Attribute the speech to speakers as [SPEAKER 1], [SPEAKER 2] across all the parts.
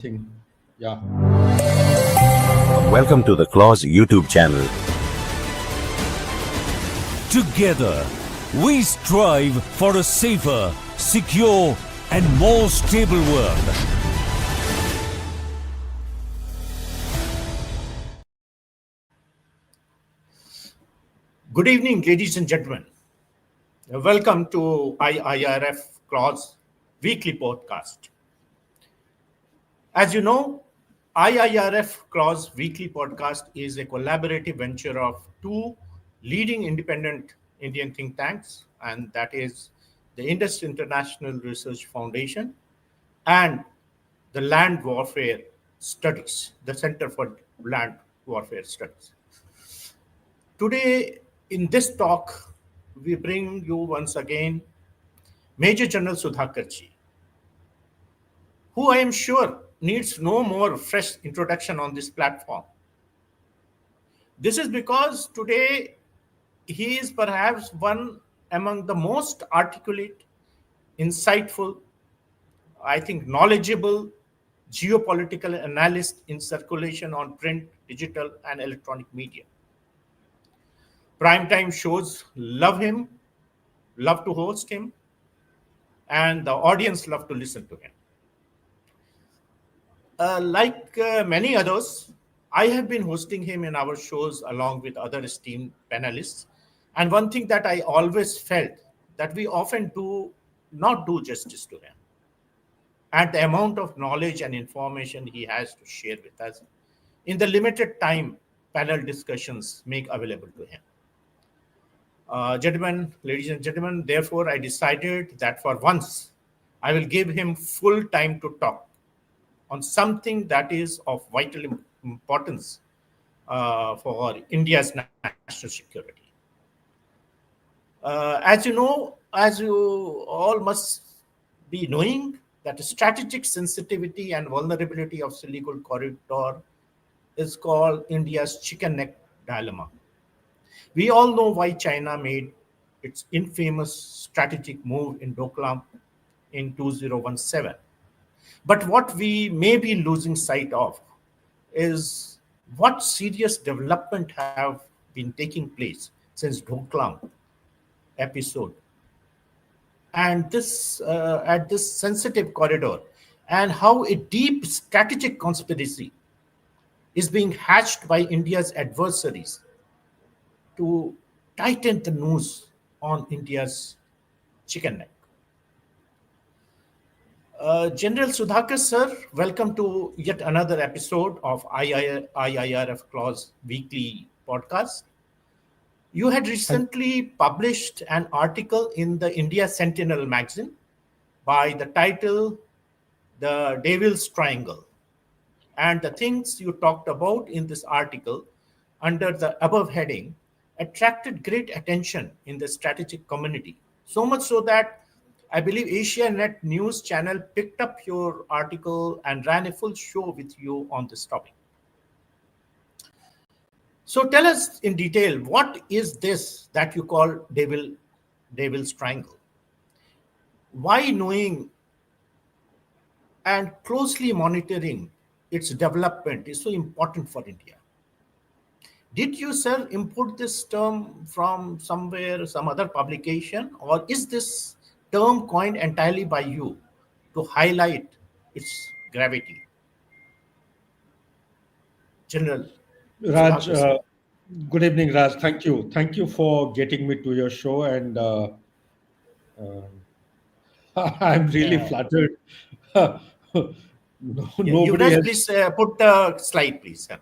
[SPEAKER 1] Thing. Yeah.
[SPEAKER 2] Welcome to the Clause YouTube channel.
[SPEAKER 3] Together, we strive for a safer, secure, and more stable world.
[SPEAKER 4] Good evening, ladies and gentlemen. Welcome to IIRF Clause weekly podcast. As you know, IIRF Clause weekly podcast is a collaborative venture of two leading independent Indian think tanks, and that is the Indus International Research Foundation and the Land Warfare Studies, the Center for Land Warfare Studies. Today, in this talk, we bring you once again Major General Sudhakar Jee, who I am sure needs no more fresh introduction on this platform. This is because today he is perhaps one among the most articulate, insightful, I think knowledgeable geopolitical analysts in circulation on print, digital, and electronic media. Primetime shows love him, love to host him, and the audience love to listen to him. Like many others, I have been hosting him in our shows along with other esteemed panelists. And one thing that I always felt that we often do not do justice to him and the amount of knowledge and information he has to share with us in the limited time panel discussions make available to him. Gentlemen, ladies and gentlemen, therefore I decided that for once I will give him full time to talk on something that is of vital importance for India's national security. As you all must be knowing, that strategic sensitivity and vulnerability of Silicon Corridor is called India's chicken neck dilemma. We all know why China made its infamous strategic move in Doklam in 2017. But what we may be losing sight of is what serious development have been taking place since Doklam episode and this at this sensitive corridor, and how a deep strategic conspiracy is being hatched by India's adversaries to tighten the noose on India's chicken neck. General Sudhakar sir, welcome to yet another episode of IIRF Clause weekly podcast. You had recently published an article in the India Sentinel magazine by the title The Devil's Triangle. And the things you talked about in this article under the above heading attracted great attention in the strategic community. So much so that I believe Asia Net News channel picked up your article and ran a full show with you on this topic. So tell us in detail, what is this that you call Devil's Triangle? Why knowing and closely monitoring its development is so important for India? Did you, sir, import this term from somewhere, some other publication, or is this term coined entirely by you to highlight its gravity? General
[SPEAKER 1] Raj,
[SPEAKER 4] Sudhakar, sir.
[SPEAKER 1] good evening, Raj. Thank you. Thank you for getting me to your show. And I'm really
[SPEAKER 4] Yeah.
[SPEAKER 1] flattered.
[SPEAKER 4] You
[SPEAKER 1] Nobody
[SPEAKER 4] guys,
[SPEAKER 1] has.
[SPEAKER 4] please put the slide, please. Sir.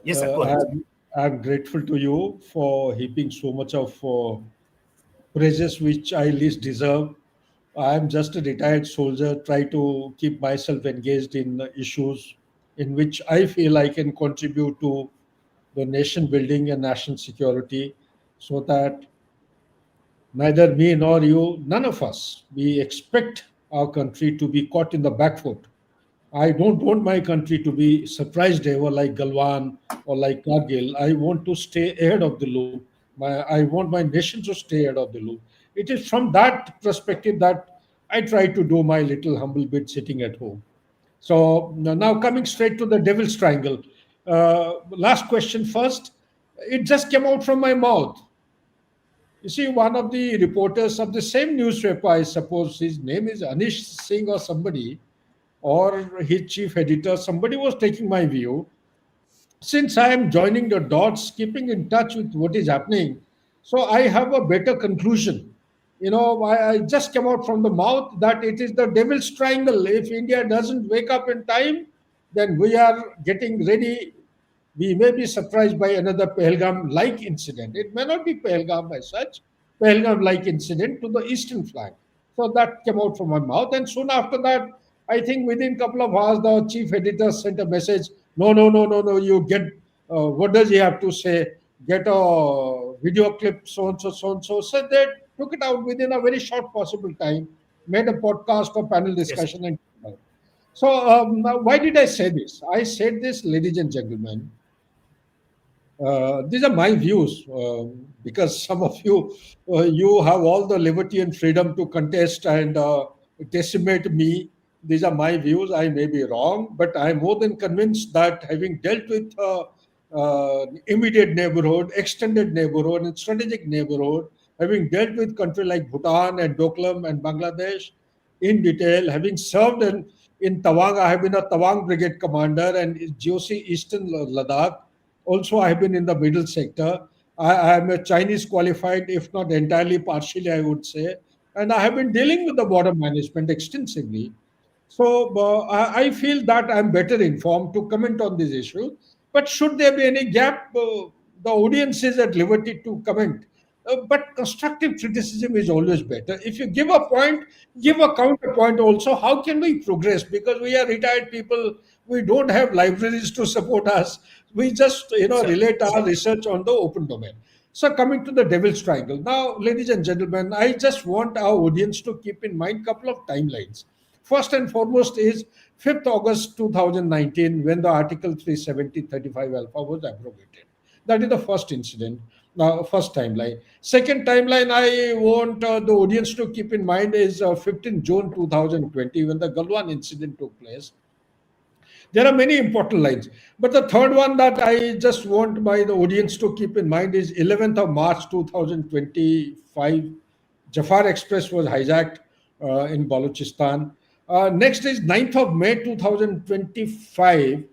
[SPEAKER 4] Yes, sir, go ahead.
[SPEAKER 1] I'm grateful to you for heaping so much of praises which I least deserve. I'm just a retired soldier, try to keep myself engaged in issues in which I feel I can contribute to the nation building and national security so that neither me nor you, none of us, we expect our country to be caught in the back foot. I don't want my country to be surprised ever like Galwan or like Kargil. I want to stay ahead of the loop. I want my nation to stay ahead of the loop. It is from that perspective that I try to do my little humble bit sitting at home. So now coming straight to the devil's triangle. Last question first. It just came out from my mouth. You see, one of the reporters of the same newspaper, I suppose his name is Anish Singh or somebody, or his chief editor, somebody was taking my view. Since I am joining the dots, keeping in touch with what is happening, so I have a better conclusion. I just came out from the mouth that it is the devil's triangle. If India doesn't wake up in time, then we are getting ready. We may be surprised by another Pahalgam like incident. It may not be Pahalgam as such, Pahalgam like incident to the eastern flank. So that came out from my mouth. And soon after that, I think within a couple of hours, the chief editor sent a message. No, no, no, no, no. You get, what does he have to say? Get a video clip, so and so, so and so. So they took it out within a very short possible time, made a podcast or panel
[SPEAKER 4] Yes.
[SPEAKER 1] discussion. And so, now why did I say this? I said this, ladies and gentlemen, these are my views, because some of you, you have all the liberty and freedom to contest and decimate me. These are my views. I may be wrong, but I'm more than convinced that having dealt with immediate neighborhood, extended neighborhood, and strategic neighborhood, having dealt with countries like Bhutan and Doklam and Bangladesh in detail, having served in Tawang, I have been a Tawang Brigade commander and GOC Eastern Ladakh. Also, I have been in the middle sector. I am a Chinese qualified, if not entirely, partially, I would say. And I have been dealing with the border management extensively. So I feel that I'm better informed to comment on this issue. But should there be any gap, the audience is at liberty to comment. But constructive criticism is always better. If you give a point, give a counterpoint also. How can we progress? Because we are retired people, we don't have libraries to support us. We just
[SPEAKER 4] Certainly.
[SPEAKER 1] relate our research on the open domain. So coming to the devil's triangle. Now, ladies and gentlemen, I just want our audience to keep in mind a couple of timelines. First and foremost is 5th August 2019 when the Article 370-35 alpha was abrogated. That is the first incident, first timeline. Second timeline I want the audience to keep in mind is 15 June 2020 when the Galwan incident took place. There are many important lines. But the third one that I just want my the audience to keep in mind is 11th of March 2025. Jafar Express was hijacked in Balochistan. Next is 9th of May 2025.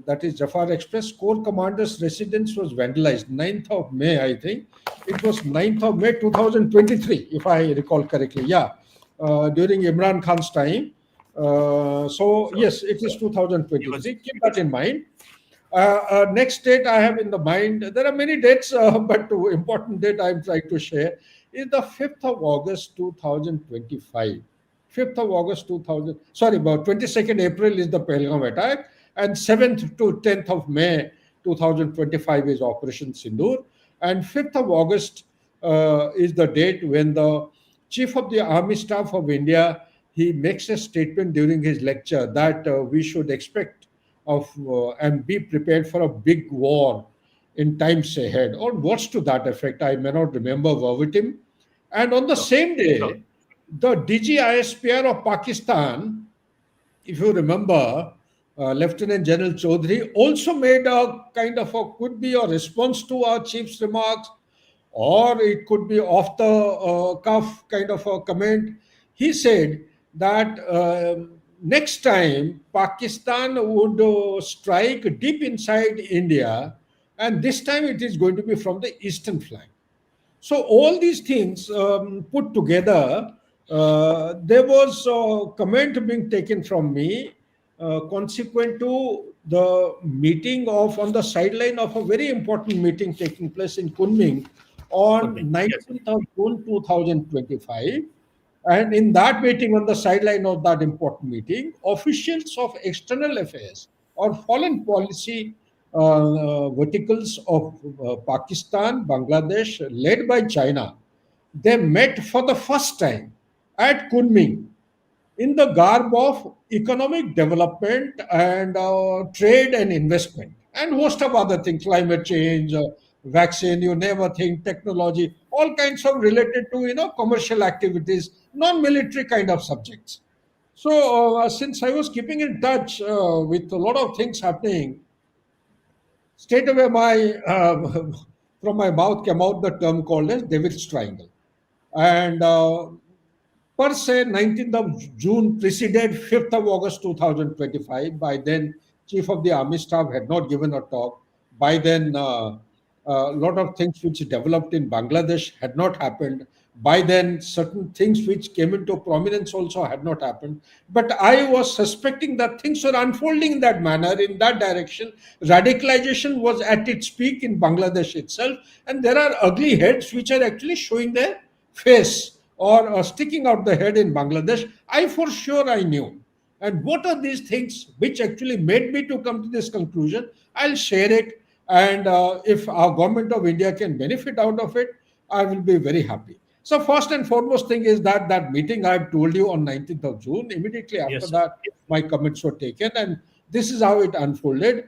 [SPEAKER 1] That is Jafar Express. Corps Commander's residence was vandalized. 9th of May, I think. It was 9th of May 2023, if I recall correctly. Yeah, during Imran Khan's time. So
[SPEAKER 4] So,
[SPEAKER 1] yes, it is
[SPEAKER 4] he was
[SPEAKER 1] 2023. Keep that in mind. Next date I have in the mind. There are many dates, but the important date I'm trying to share is the 5th of August 2025. 5th of August 2000. Sorry, about 22nd April is the Pahalgam attack, and 7th to 10th of May 2025 is Operation Sindoor, and 5th of August is the date when the Chief of the Army Staff of India he makes a statement during his lecture that we should expect of and be prepared for a big war in times ahead, or words to that effect. I may not remember verbatim. And on the
[SPEAKER 4] sure.
[SPEAKER 1] same
[SPEAKER 4] Sure.
[SPEAKER 1] day, the DGISPR of Pakistan, if you remember, Lieutenant General Chaudhry also made a kind of a could be a response to our chief's remarks, or it could be off the cuff kind of a comment. He said that next time Pakistan would strike deep inside India, and this time it is going to be from the eastern flank. So all these things put together, there was a comment being taken from me consequent to the meeting of on the sideline of a very important meeting taking place in Kunming
[SPEAKER 4] Could be.
[SPEAKER 1] on
[SPEAKER 4] Yes.
[SPEAKER 1] 19th of June 2025. And in that meeting, on the sideline of that important meeting, officials of external affairs or foreign policy verticals of Pakistan, Bangladesh, led by China, they met for the first time at Kunming in the garb of economic development and trade and investment and host of other things, climate change, vaccine, you name a thing, technology, all kinds of related to, commercial activities, non-military kind of subjects. So since I was keeping in touch with a lot of things happening, straight away from my mouth came out the term called as David's Triangle. And per se, 19th of June preceded 5th of August 2025. By then, Chief of the Army Staff had not given a talk. By then, a lot of things which developed in Bangladesh had not happened. By then, certain things which came into prominence also had not happened. But I was suspecting that things were unfolding in that manner, in that direction. Radicalization was at its peak in Bangladesh itself. And there are ugly heads which are actually showing their face or sticking out the head in Bangladesh. I for sure I knew. And what are these things which actually made me to come to this conclusion? I'll share it. And if our government of India can benefit out of it, I will be very happy. So first and foremost thing is that meeting I've told you on 19th of June, immediately after
[SPEAKER 4] Yes, sir.
[SPEAKER 1] that, my comments were taken and this is how it unfolded.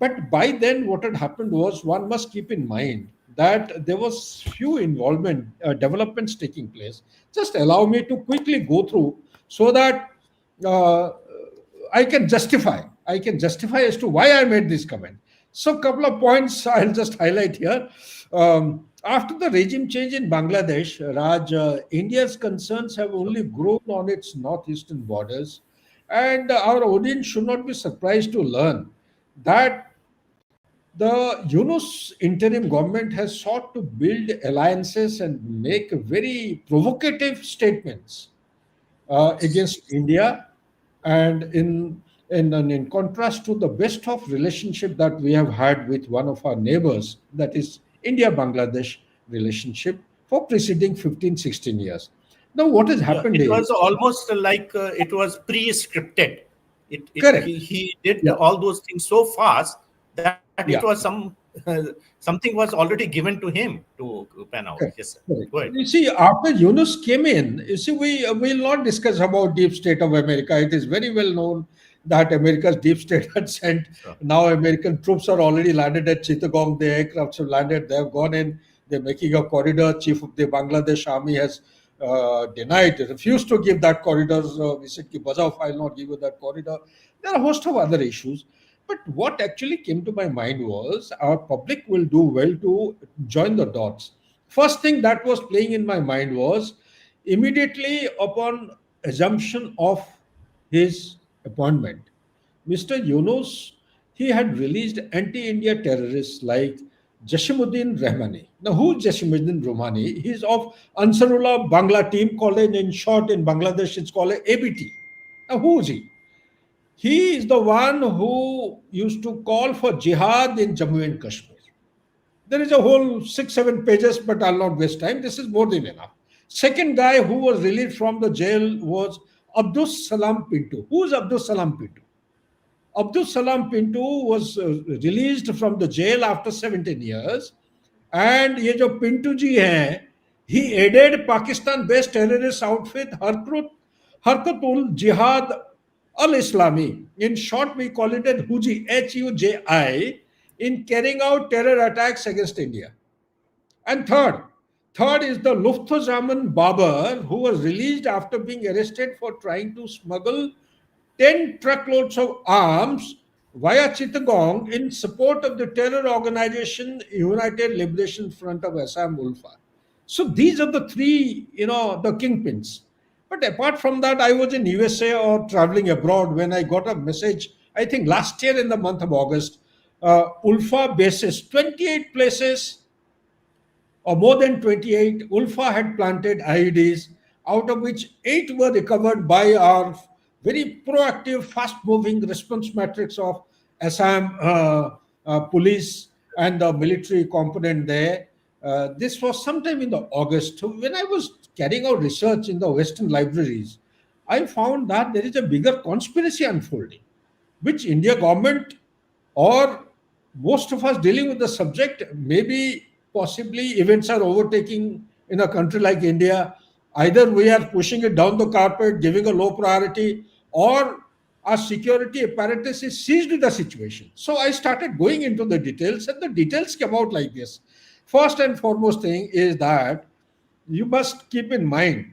[SPEAKER 1] But by then, what had happened was one must keep in mind that there was few involvement developments taking place. Just allow me to quickly go through so that uh, I can justify. I can justify as to why I made this comment. So, couple of points I'll just highlight here. After the regime change in Bangladesh, Raj, India's concerns have only grown on its northeastern borders, and our audience should not be surprised to learn that the Yunus interim government has sought to build alliances and make very provocative statements against India, and in contrast to the best of relationship that we have had with one of our neighbors, that is India-Bangladesh relationship for preceding 15, 16 years. Now, what has
[SPEAKER 4] Yeah,
[SPEAKER 1] happened
[SPEAKER 4] it
[SPEAKER 1] is
[SPEAKER 4] was almost like it was pre-scripted.
[SPEAKER 1] correct.
[SPEAKER 4] He did
[SPEAKER 1] Yeah,
[SPEAKER 4] all those things so fast that it
[SPEAKER 1] yeah.
[SPEAKER 4] was something was already given to him to pan out.
[SPEAKER 1] Correct.
[SPEAKER 4] Yes, sir.
[SPEAKER 1] Correct.
[SPEAKER 4] Go ahead.
[SPEAKER 1] You see, after Yunus came in, you see, we will not discuss about deep state of America. It is very well known that America's deep state had sent.
[SPEAKER 4] Sure.
[SPEAKER 1] Now American troops are already landed at Chittagong. The aircrafts have landed. They have gone in. They're making a corridor. Chief of the Bangladesh Army has denied, refused to give that corridor. We said, "Ki bazaao, I'll not give you that corridor." There are a host of other issues. But what actually came to my mind was our public will do well to join the dots. First thing that was playing in my mind was immediately upon assumption of his appointment, Mr. Yunus, he had released anti-India terrorists like Jashimuddin Rahmani. Now, who's Jashimuddin Rahmani? He's of Ansarullah Bangla Team College. In short, in Bangladesh, it's called ABT. Now, who is he? He is the one who used to call for jihad in Jammu and Kashmir. There is a whole 6, 7 pages, but I'll not waste time. This is more than enough. Second guy who was released from the jail was Abdus Salam Pinto. Who is Abdus Salam Pinto? Abdul Salam Pinto was released from the jail after 17 years. And ये जो पिंटू जी हैं, he aided Pakistan-based terrorist outfit Harkatul Jihad al-Islami. In short, we call it as Huji, Huji, in carrying out terror attacks against India. And third is the Lufthansa Babar, who was released after being arrested for trying to smuggle 10 truckloads of arms via Chittagong in support of the terror organization United Liberation Front of Assam Ulfa. So these are the three, the kingpins. But apart from that, I was in USA or traveling abroad when I got a message, I think last year in the month of August, Ulfa bases, 28 places or more than 28, Ulfa had planted IEDs, out of which 8 were recovered by our very proactive, fast-moving response matrix of Assam police and the military component there. This was sometime in the August. So when I was carrying out research in the Western libraries, I found that there is a bigger conspiracy unfolding, which India government or most of us dealing with the subject, maybe possibly events are overtaking in a country like India. Either we are pushing it down the carpet, giving a low priority, or our security apparatus is seized with the situation. So I started going into the details, and the details came out like this. First and foremost thing is that you must keep in mind,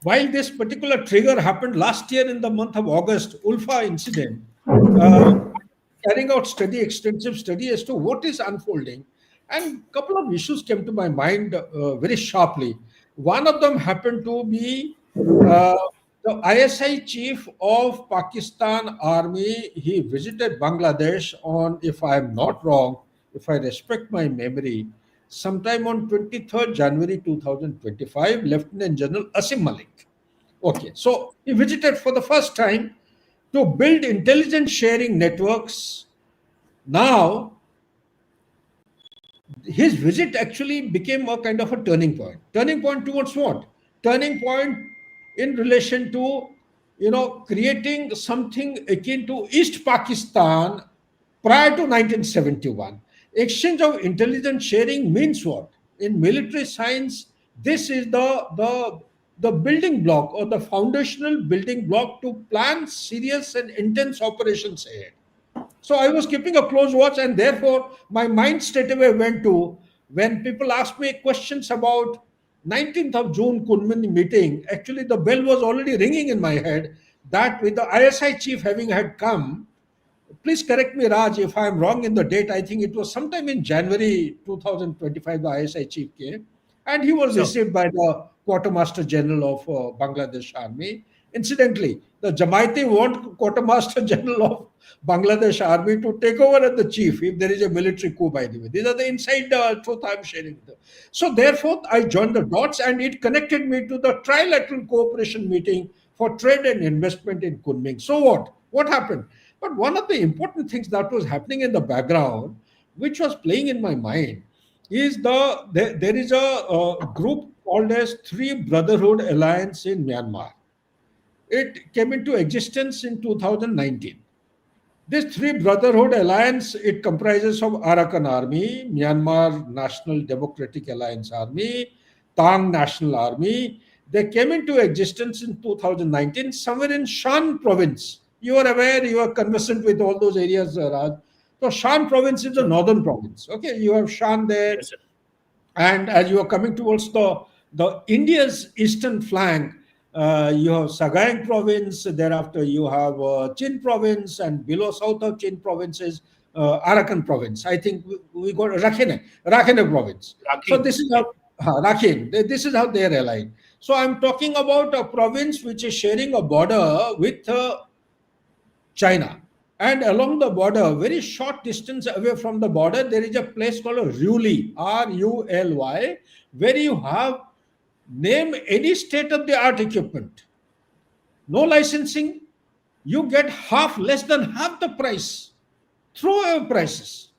[SPEAKER 1] while this particular trigger happened last year in the month of August, Ulfa incident, uh, carrying out study, extensive study as to what is unfolding, and a couple of issues came to my mind very sharply. One of them happened to be uh, the ISI chief of Pakistan Army. He visited Bangladesh on, if I am not wrong, if I respect my memory, sometime on 23rd January 2025, Lieutenant General Asim Malik. Okay, so he visited for the first time to build intelligence sharing networks. Now, his visit actually became a kind of a turning point. Turning point towards what? Turning point in relation to, creating something akin to East Pakistan prior to 1971. Exchange of intelligence sharing means what? In military science, this is the building block or the foundational building block to plan serious and intense operations ahead. So I was keeping a close watch, and therefore my mind straight away went to, when people asked me questions about 19th of June Kunming meeting. Actually, the bell was already ringing in my head that with the ISI chief having had come, please correct me, Raj, if I am wrong in the date. I think it was sometime in January 2025, the ISI chief came, and he was
[SPEAKER 4] So,
[SPEAKER 1] received by the Quartermaster General of Bangladesh Army. Incidentally, the Jamaiti want Quartermaster General of Bangladesh Army to take over as the chief if there is a military coup, by the way. These are the inside truth I'm sharing with you. So, therefore, I joined the dots, and it connected me to the trilateral cooperation meeting for trade and investment in Kunming. So, what? What happened? But one of the important things that was happening in the background, which was playing in my mind, is there is a group called as Three Brotherhood Alliance in Myanmar. It came into existence in 2019. This Three Brotherhood Alliance, it comprises of Arakan Army, Myanmar National Democratic Alliance Army, Tang National Army. They came into existence in 2019 somewhere in Shan province. You are aware, you are conversant with all those areas, Raj. So Shan province is the
[SPEAKER 4] so
[SPEAKER 1] northern province. Okay, you have Shan there,
[SPEAKER 4] yes, sir.
[SPEAKER 1] and as you are coming towards the India's eastern flank, you have Sagaing province. Thereafter, you have Chin province, and below south of Chin province is Arakan province. I think we got Rakhine province. So
[SPEAKER 4] Rakhine.
[SPEAKER 1] this is
[SPEAKER 4] Yeah.
[SPEAKER 1] how Rakhine. This is how they are aligned. So I'm talking about a province which is sharing a border with China. And along the border, very short distance away from the border, there is a place called Ruli, Rully, where you have, name any state of the art equipment, no licensing, you get less than half the price, throwaway prices.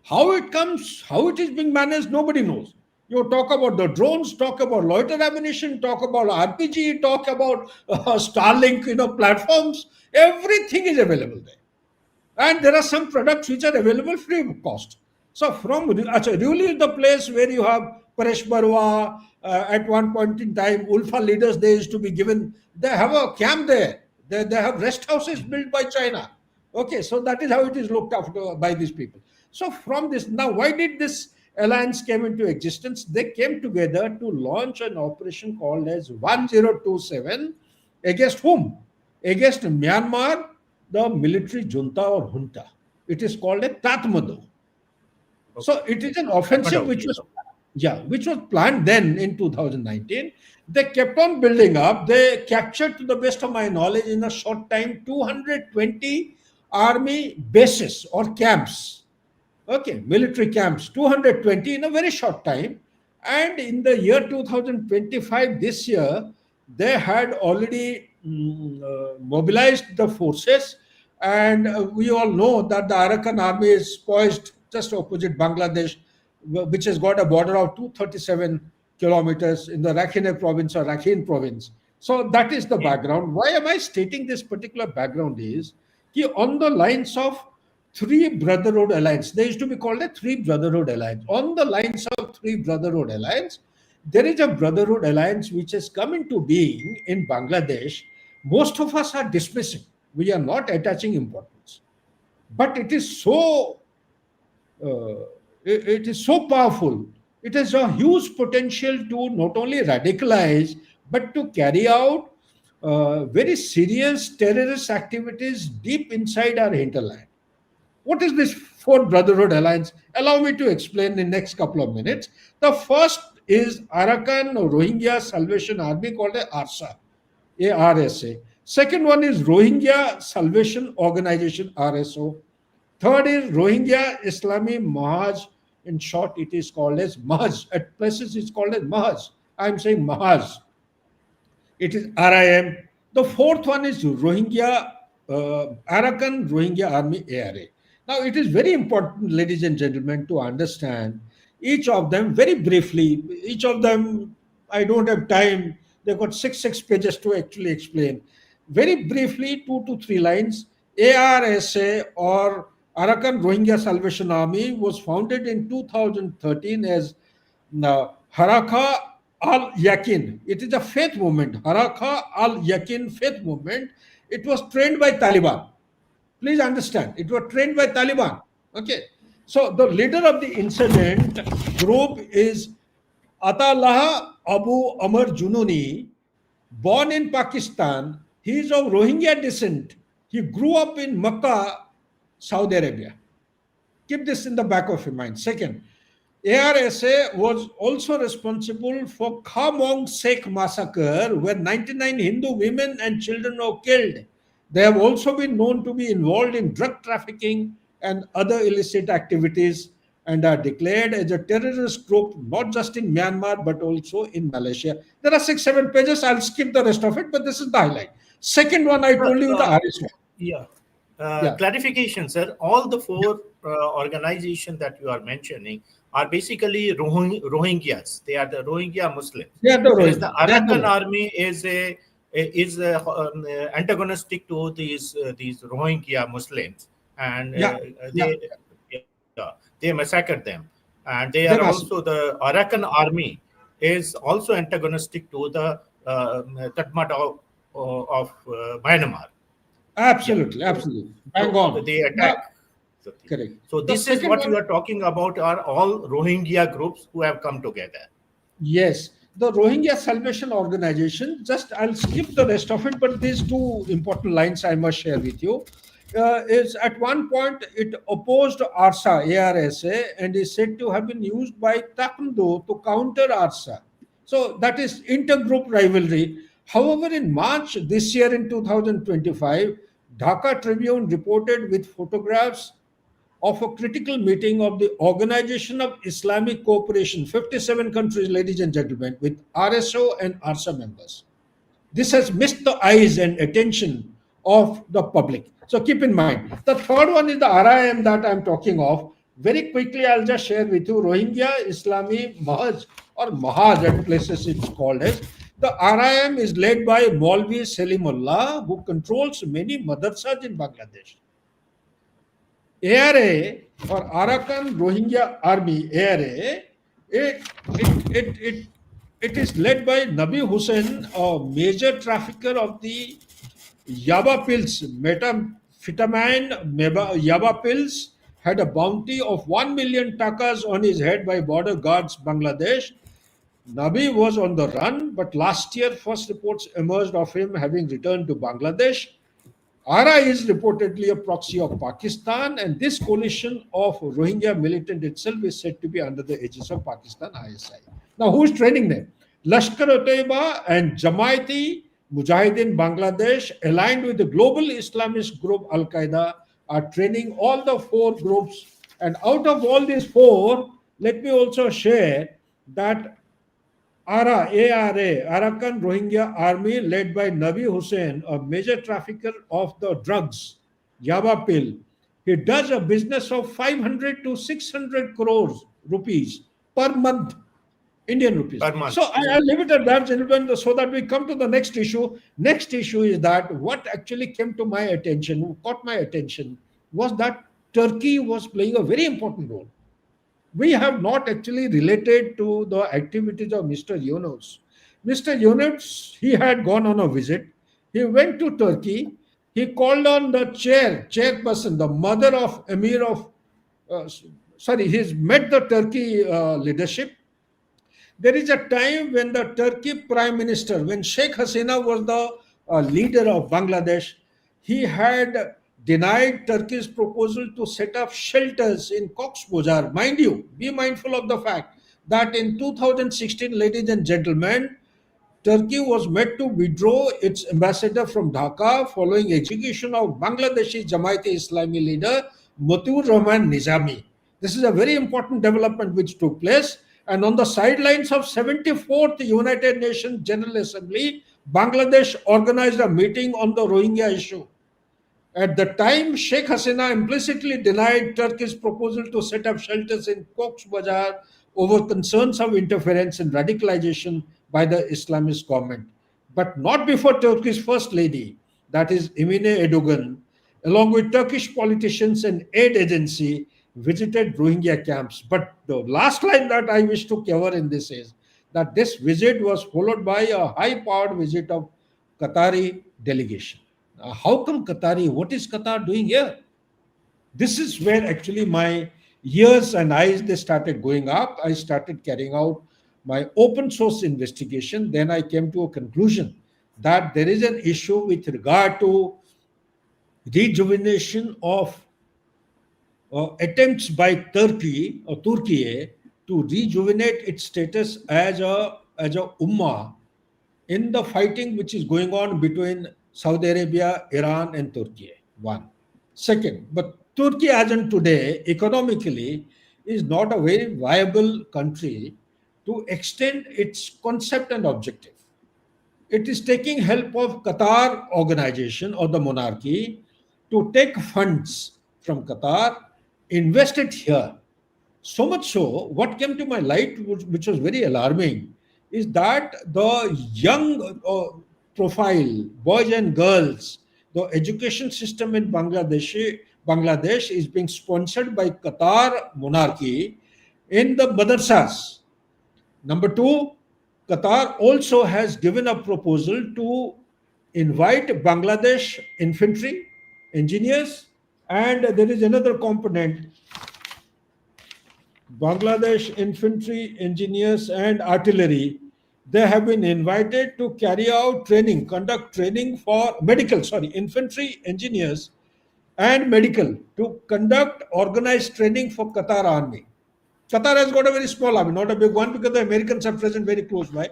[SPEAKER 1] How it comes, how it is being managed, nobody knows. You talk about the drones, talk about loiter ammunition, talk about RPG, talk about Starlink, platforms. Everything is available there, and there are some products which are available free of cost. So from really the place where you have Paresh Barwa, at one point in time, Ulfa leaders, they used to be given, they have a camp there. They have rest houses built by China. Okay, so that is how it is looked after by these people. So from this, now why did this alliance came into existence? They came together to launch an operation called as 1027 against whom? Against Myanmar, the military junta or junta. It is called a Tatmadaw.
[SPEAKER 4] Okay.
[SPEAKER 1] So it is an offensive
[SPEAKER 4] Kathmandu,
[SPEAKER 1] which
[SPEAKER 4] yes.
[SPEAKER 1] was, yeah, which was planned then in 2019. They kept on building up. They captured, to the best of my knowledge, in a short time, 220 army bases or camps. Okay, military camps, 220 in a very short time. And in the year 2025, this year, they had already mobilized the forces. And we all know that the Arakan army is poised just opposite Bangladesh, which has got a border of 237 kilometers in the Rakhine province or Rakhine province. So that is the
[SPEAKER 4] Okay.
[SPEAKER 1] background. Why am I stating this particular background is on the lines of Three Brotherhood Alliance. They used to be called a Three Brotherhood Alliance. On the lines of Three Brotherhood Alliance, there is a Brotherhood Alliance which has come into being in Bangladesh. Most of us are dismissing. We are not attaching importance. But it is so uh, It is so powerful. It has a huge potential to not only radicalize but to carry out very serious terrorist activities deep inside our hinterland. What is this Fourth Brotherhood Alliance? Allow me to explain in next couple of minutes. The first is Arakan Rohingya Salvation Army called a ARSA, ARSA. Second one is Rohingya Salvation Organization, RSO. Third is Rohingya Islami Mahaj. In short, it is called as Mahaj. At places, it's called as Mahaj. I'm saying Mahaj. It is RIM. The fourth one is Rohingya, Arakan Rohingya Army ARA. Now, it is very important, ladies and gentlemen, to understand each of them very briefly. Each of them, I don't have time. They've got six pages to actually explain. Very briefly, 2 to 3 lines. ARSA or Arakan Rohingya Salvation Army was founded in 2013 as Haraka al Yakin. It is a faith movement. Haraka al Yakin faith movement. It was trained by Taliban. Please understand, it was trained by Taliban. Okay. So the leader of the incident group is Atallah Abu Amr Jununi, born in Pakistan. He is of Rohingya descent. He grew up in Makkah, Saudi Arabia. Keep this in the back of your mind. Second, ARSA was also responsible for Khamong Sikh massacre, where 99 Hindu women and children were killed. They have also been known to be involved in drug trafficking and other illicit activities and are declared as a terrorist group not just in Myanmar but also in Malaysia. There are 6, 7 pages. I'll skip the rest of it, but this is the highlight. Second one, I told you the RSO.
[SPEAKER 4] Yeah.
[SPEAKER 1] Yeah.
[SPEAKER 4] Clarification, sir. All the four organizations that you are mentioning are basically Rohingyas. They are the Rohingya Muslims.
[SPEAKER 1] Yeah, the
[SPEAKER 4] Whereas the
[SPEAKER 1] Rohingya.
[SPEAKER 4] Arakan army is antagonistic to these Rohingya Muslims, and
[SPEAKER 1] Yeah, yeah.
[SPEAKER 4] they massacred them, and they
[SPEAKER 1] They
[SPEAKER 4] are
[SPEAKER 1] massacred.
[SPEAKER 4] also the Arakan army is also antagonistic to the Tatmadaw of Myanmar.
[SPEAKER 1] Absolutely, absolutely. Bang
[SPEAKER 4] So
[SPEAKER 1] on.
[SPEAKER 4] they
[SPEAKER 1] Now,
[SPEAKER 4] attack.
[SPEAKER 1] correct.
[SPEAKER 4] So
[SPEAKER 1] The
[SPEAKER 4] this is
[SPEAKER 1] second
[SPEAKER 4] what
[SPEAKER 1] one,
[SPEAKER 4] you are talking about are all Rohingya groups who have come together.
[SPEAKER 1] yes, the Rohingya Salvation Organization. Just I'll skip the rest of it, but these two important lines I must share with you. Is at one point it opposed ARSA, and is said to have been used by Taekwondo to counter ARSA. So that is intergroup rivalry. However, in March this year in 2025, Dhaka Tribune reported with photographs of a critical meeting of the Organization of Islamic Cooperation, 57 countries, ladies and gentlemen, with RSO and ARSA members. This has missed the eyes and attention of the public. So keep in mind. The third one is the RIM that I'm talking of. Very quickly, I'll just share with you Rohingya Islami Mahaj or Mahaj at places it's called as. The RIM is led by Maulvi Salimullah, who controls many madrasas in Bangladesh. ARA or Arakan Rohingya Army, ARA, it is led by Nabi Hussain, a major trafficker of the Yaba pills, methamphetamine Yaba pills, had a bounty of 1 million takas on his head by border guards, Bangladesh. Nabi was on the run, but last year, first reports emerged of him having returned to Bangladesh. ARA is reportedly a proxy of Pakistan, and this coalition of Rohingya militant itself is said to be under the aegis of Pakistan ISI. Now, who's training them? Lashkar-e-Taiba and Jamaati Mujahideen Bangladesh, aligned with the global Islamist group Al Qaeda, are training all the four groups. And out of all these four, let me also share that ARA, Arakan Rohingya Army, led by Nabi Hussain, a major trafficker of the drugs, Yaba pill. He does a business of 500 to 600 crores rupees per month, Indian rupees.
[SPEAKER 4] Per month.
[SPEAKER 1] So I'll leave it at that, gentlemen, so that we come to the next issue. Next issue is that what actually came to my attention, caught my attention, was that Turkey was playing a very important role. We have not actually related to the activities of Mr. Yunus. Mr. Yunus, he had gone on a visit. He went to Turkey. He called on the chairperson, the mother of Emir of sorry, he's met the Turkey leadership. There is a time when the Turkey Prime Minister, when Sheikh Hasina was the leader of Bangladesh, he had denied Turkey's proposal to set up shelters in Cox's Bazar. Mind you, be mindful of the fact that in 2016, ladies and gentlemen, Turkey was made to withdraw its ambassador from Dhaka following execution of Bangladeshi Jamaat-e-Islami leader Mutiur Rahman Nizami. This is a very important development which took place. And on the sidelines of 74th United Nations General Assembly, Bangladesh organized a meeting on the Rohingya issue. At the time, Sheikh Hasina implicitly denied Turkey's proposal to set up shelters in Cox's Bazar over concerns of interference and radicalization by the Islamist government. But not before Turkey's First Lady, that is Emine Erdogan, along with Turkish politicians and aid agency, visited Rohingya camps. But the last line that I wish to cover in this is that this visit was followed by a high-powered visit of Qatari delegation. How come Qatari? What is Qatar doing here? This is where actually my ears and eyes they started going up. I started carrying out my open source investigation. Then I came to a conclusion that there is an issue with regard to rejuvenation of attempts by Turkey or Turkey to rejuvenate its status as a ummah in the fighting which is going on between Saudi Arabia, Iran, and Turkey. One. Second, but Turkey, as in today, economically, is not a very viable country to extend its concept and objective. It is taking help of Qatar organization or the monarchy to take funds from Qatar, invest it here. So much so, what came to my light, which was very alarming, is that the young profile, boys and girls, the education system in Bangladesh is being sponsored by Qatar monarchy in the madrasas. Number two, Qatar also has given a proposal to invite Bangladesh infantry, engineers, and there is another component Bangladesh infantry, engineers, and artillery. They have been invited to carry out training, conduct training for medical, sorry, infantry, engineers, and medical to conduct organized training for Qatar army. Qatar has got a very small army, not a big one, because the Americans are present very close by.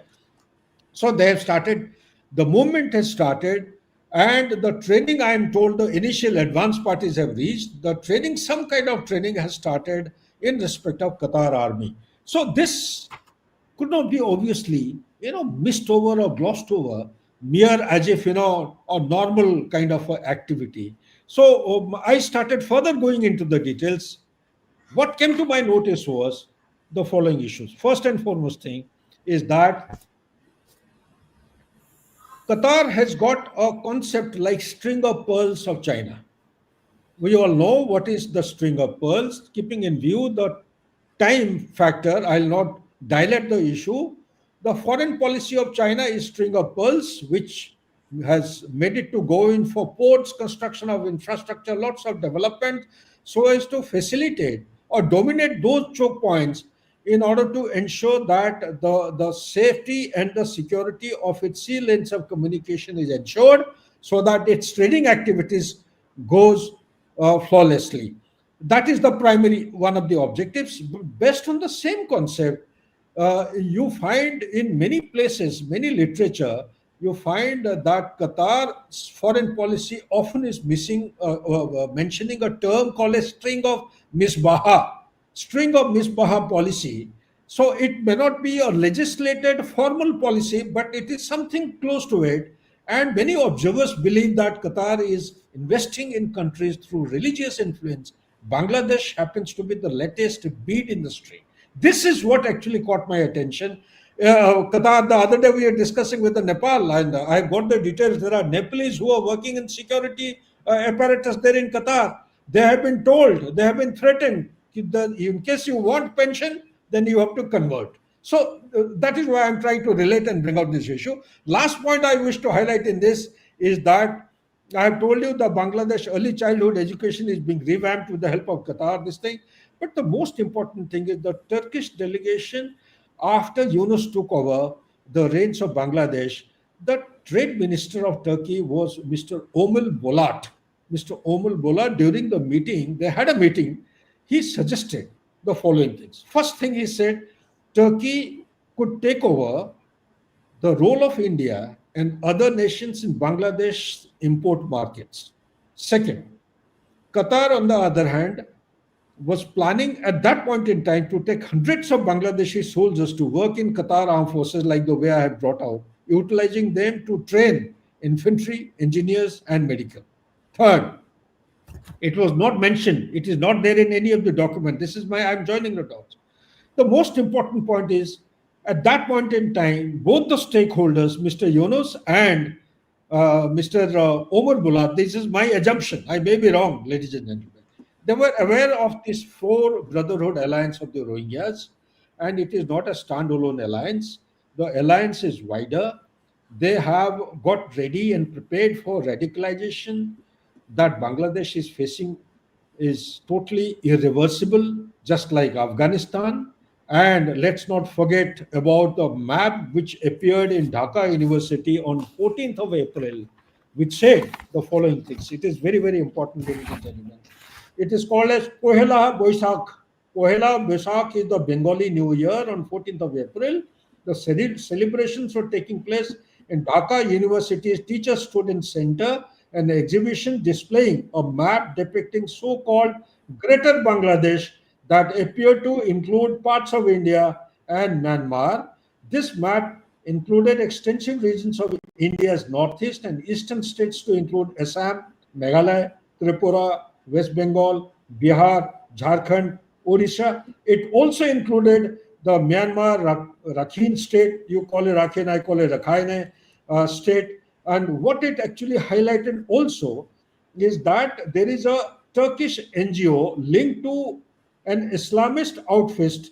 [SPEAKER 1] So they have started, the movement has started, and the training, I am told, the initial advanced parties have reached. The training, some kind of training has started in respect of Qatar army. So this could not be obviously, missed over or glossed over, mere as if, a normal kind of activity. So I started further going into the details. What came to my notice was the following issues. First and foremost thing is that Qatar has got a concept like string of pearls of China. We all know what is the string of pearls. Keeping in view the time factor, I'll not dilate the issue. The foreign policy of China is string of pearls, which has made it to go in for ports, construction of infrastructure, lots of development, so as to facilitate or dominate those choke points in order to ensure that the safety and the security of its sea lanes of communication is ensured so that its trading activities goes flawlessly. That is the primary one of the objectives. Based on the same concept, you find in many places, many literature, you find that Qatar's foreign policy often is missing, mentioning a term called a string of misbaha policy. So it may not be a legislated formal policy, but it is something close to it. And many observers believe that Qatar is investing in countries through religious influence. Bangladesh happens to be the latest bead industry. This is what actually caught my attention. Qatar, the other day we were discussing with the Nepal, and I got the details. There are Nepalese who are working in security apparatus there in Qatar. They have been told, they have been threatened, in case you want pension, then you have to convert. So that is why I'm trying to relate and bring out this issue. Last point I wish to highlight in this is that I have told you the Bangladesh early childhood education is being revamped with the help of Qatar, this thing. But the most important thing is the Turkish delegation, after Yunus took over the reins of Bangladesh, the trade minister of Turkey was Mr. Omil Bolat. Mr. Omil Bolat, during the meeting, they had a meeting, he suggested the following things. First thing he said, Turkey could take over the role of India and other nations in Bangladesh's import markets. Second, Qatar, on the other hand, was planning at that point in time to take hundreds of Bangladeshi soldiers to work in Qatar armed forces, like the way I had brought out, utilizing them to train infantry, engineers, and medical. Third, it was not mentioned. It is not there in any of the document. This is my, I'm joining the dots. The most important point is at that point in time, both the stakeholders, Mr. Yunus and Mr. Omar Bulat, this is my assumption, I may be wrong, ladies and gentlemen, they were aware of this four brotherhood alliance of the Rohingyas, and it is not a standalone alliance. The alliance is wider. They have got ready and prepared for radicalization that Bangladesh is facing is totally irreversible, just like Afghanistan. And let's not forget about the map which appeared in Dhaka University on 14th of April, which said the following things. It is very, very important, ladies and gentlemen. It is called as Pohela Boisak. Pohela Boisak is the Bengali New Year on 14th of April. The celebrations were taking place in Dhaka University's Teacher Student Center, an exhibition displaying a map depicting so-called Greater Bangladesh that appeared to include parts of India and Myanmar. This map included extensive regions of India's northeast and eastern states to include Assam, Meghalaya, Tripura, West Bengal, Bihar, Jharkhand, Odisha. It also included the Myanmar Rakhine state, you call it Rakhine, I call it Rakhine state. And what it actually highlighted also is that there is a Turkish NGO linked to an Islamist outfit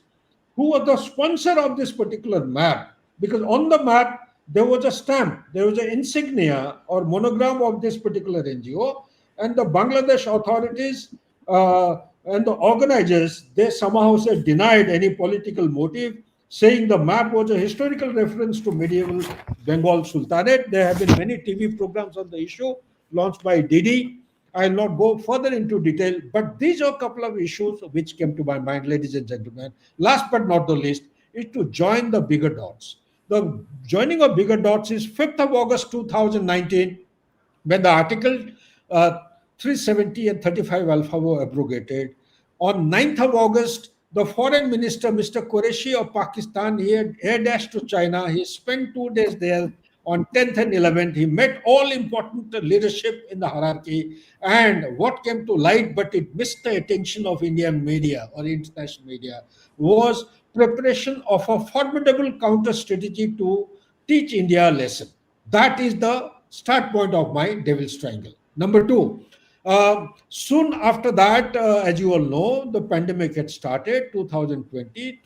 [SPEAKER 1] who was the sponsor of this particular map. Because on the map, there was a stamp, there was an insignia or monogram of this particular NGO, and the Bangladesh authorities and the organizers, they somehow said denied any political motive, saying the map was a historical reference to medieval Bengal Sultanate. There have been many TV programs on the issue launched by Didi. I'll not go further into detail, but these are a couple of issues which came to my mind, ladies and gentlemen. Last but not the least, is to join the bigger dots. The joining of bigger dots is 5th of August 2019, when the article 370 and 35 alpha were abrogated. On 9th of August, the foreign minister, Mr. Qureshi of Pakistan, he had air dashed to China. He spent 2 days there. On 10th and 11th, he met all important leadership in the hierarchy. And what came to light, but it missed the attention of Indian media or international media, was preparation of a formidable counter strategy to teach India a lesson. That is the start point of my devil's triangle. Number two, soon after that, as you all know, the pandemic had started. 2020,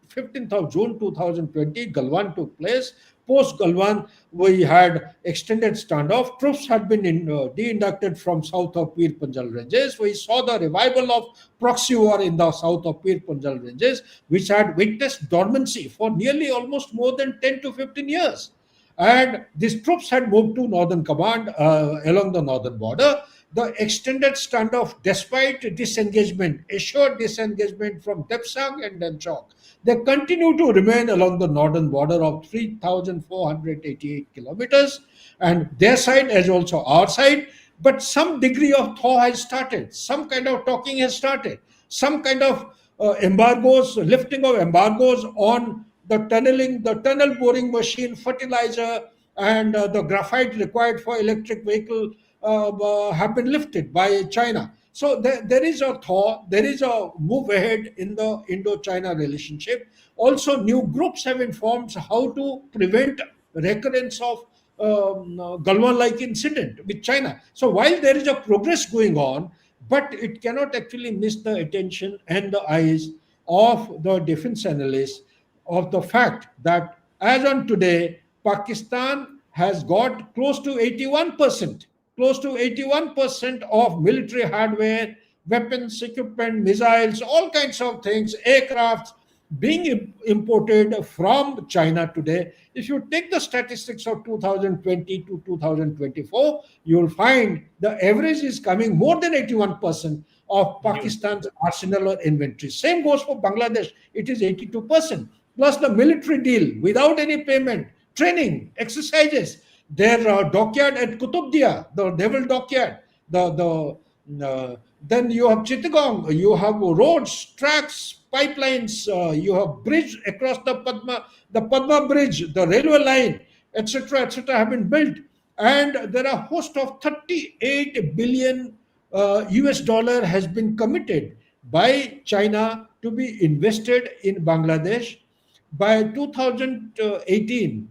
[SPEAKER 1] 15th of June 2020, Galwan took place. Post Galwan, we had extended standoff. Troops had been de-inducted from south of Pir Panjal ranges. We saw the revival of proxy war in the south of Pir Panjal ranges, which had witnessed dormancy for nearly almost more than 10 to 15 years. And these troops had moved to Northern Command along the northern border. The extended standoff, despite disengagement, assured disengagement from Depsang and Demchok, they continue to remain along the northern border of 3,488 kilometers, and their side as also our side. But some degree of thaw has started. Some kind of talking has started. Some kind of embargoes, lifting of embargoes on the tunneling, the tunnel boring machine, fertilizer, and the graphite required for electric vehicle have been lifted by China. So there is a thaw, there is a move ahead in the Indo-China relationship. Also, new groups have informed how to prevent recurrence of Galwan-like incident with China. So while there is a progress going on, but it cannot actually miss the attention and the eyes of the defense analysts of the fact that as on today, Pakistan has got close to 81% close to 81% of military hardware, weapons, equipment, missiles, all kinds of things, aircrafts being imported from China today. If you take the statistics of 2020 to 2024, you'll find the average is coming more than 81% of
[SPEAKER 4] Huge.
[SPEAKER 1] Pakistan's arsenal or inventory. Same goes for Bangladesh, it is 82%. Plus the military deal without any payment, training, exercises, their dockyard at Kutubdia, the naval dockyard, then you have Chittagong, you have roads, tracks, pipelines, you have bridge across the Padma Bridge, the railway line, etc., have been built. And there are a host of 38 billion US dollar has been committed by China to be invested in Bangladesh. By 2018,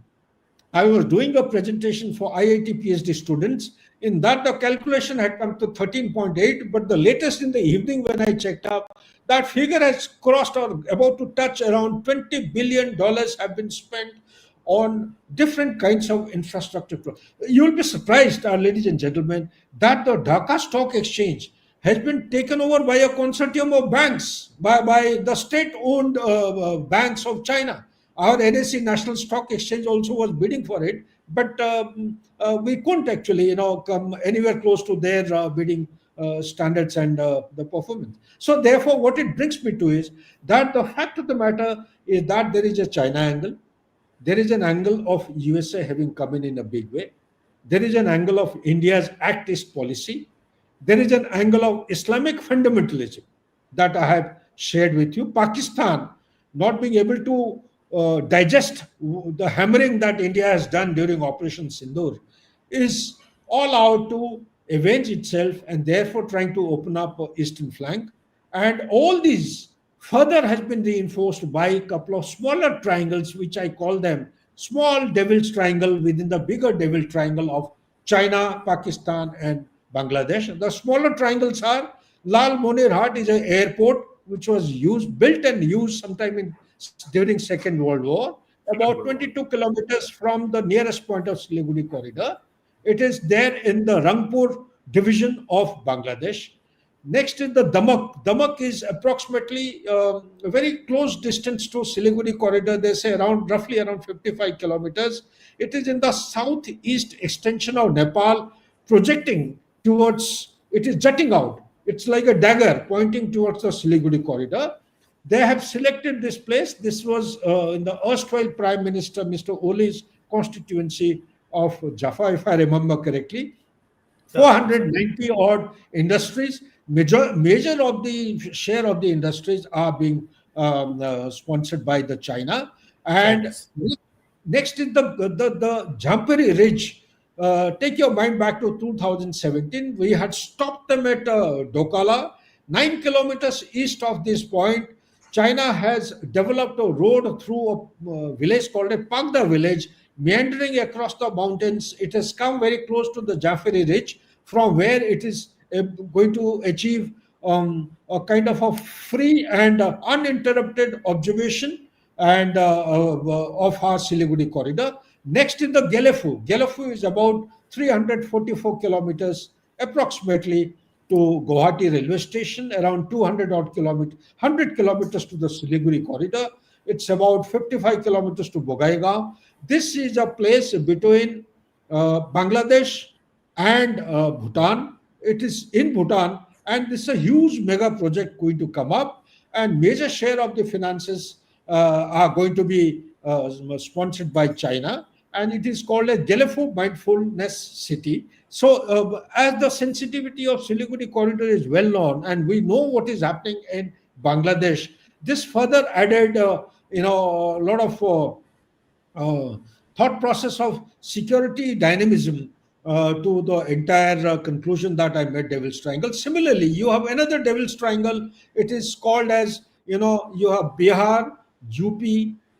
[SPEAKER 1] I was doing a presentation for IIT PhD students. In that, the calculation had come to 13.8, but the latest in the evening when I checked up, that figure has crossed or about to touch around $20 billion have been spent on different kinds of infrastructure. You'll be surprised, ladies and gentlemen, that the Dhaka Stock Exchange has been taken over by a consortium of banks, by the state-owned banks of China. Our NSE, National Stock Exchange, also was bidding for it, but we couldn't actually, come anywhere close to their bidding standards and the performance. So, therefore, what it brings me to is that the fact of the matter is that there is a China angle, there is an angle of USA having come in a big way, there is an angle of India's Act East policy, there is an angle of Islamic fundamentalism that I have shared with you. Pakistan not being able to digest the hammering that India has done during Operation Sindoor is all out to avenge itself and therefore trying to open up eastern flank. And all these further has been reinforced by a couple of smaller triangles, which I call them small devil's triangle within the bigger devil triangle of China, Pakistan, and Bangladesh. The smaller triangles are Lal Monir Hat is an airport which was built and used sometime during Second World War, about 22 kilometers from the nearest point of Siliguri corridor. It is there in the Rangpur division of Bangladesh. Next is the Damak. Damak is approximately a very close distance to Siliguri corridor. They say roughly around 55 kilometers. It is in the southeast extension of Nepal, projecting towards, it is jutting out. It's like a dagger pointing towards the Siliguri corridor. They have selected this place. This was in the erstwhile Prime Minister Mr. Oli's constituency of Jaffa, if I remember correctly. 490 odd industries. Major of the share of the industries are being sponsored by the China. And next is the Jamperi Ridge. Take your mind back to 2017. We had stopped them at Dokala, 9 kilometers east of this point. China has developed a road through a village called a Pagda village, meandering across the mountains. It has come very close to the Jafferi Ridge, from where it is going to achieve a kind of a free and uninterrupted observation and of our Siliguri corridor. Next is the Gelefu. Gelefu is about 344 kilometers approximately to Guwahati railway station, around 200 odd kilometers, 100 kilometers to the Siliguri corridor. It's about 55 kilometers to Bogaigaon. This is a place between Bangladesh and Bhutan. It is in Bhutan, and this is a huge mega project going to come up, and major share of the finances are going to be sponsored by China, and it is called a Gelefu Mindfulness City. So, as the sensitivity of Siliguri corridor is well known, and we know what is happening in Bangladesh, this further added, a lot of thought process of security dynamism to the entire conclusion that I made Devil's Triangle. Similarly, you have another Devil's Triangle. It is called as, you have Bihar, UP,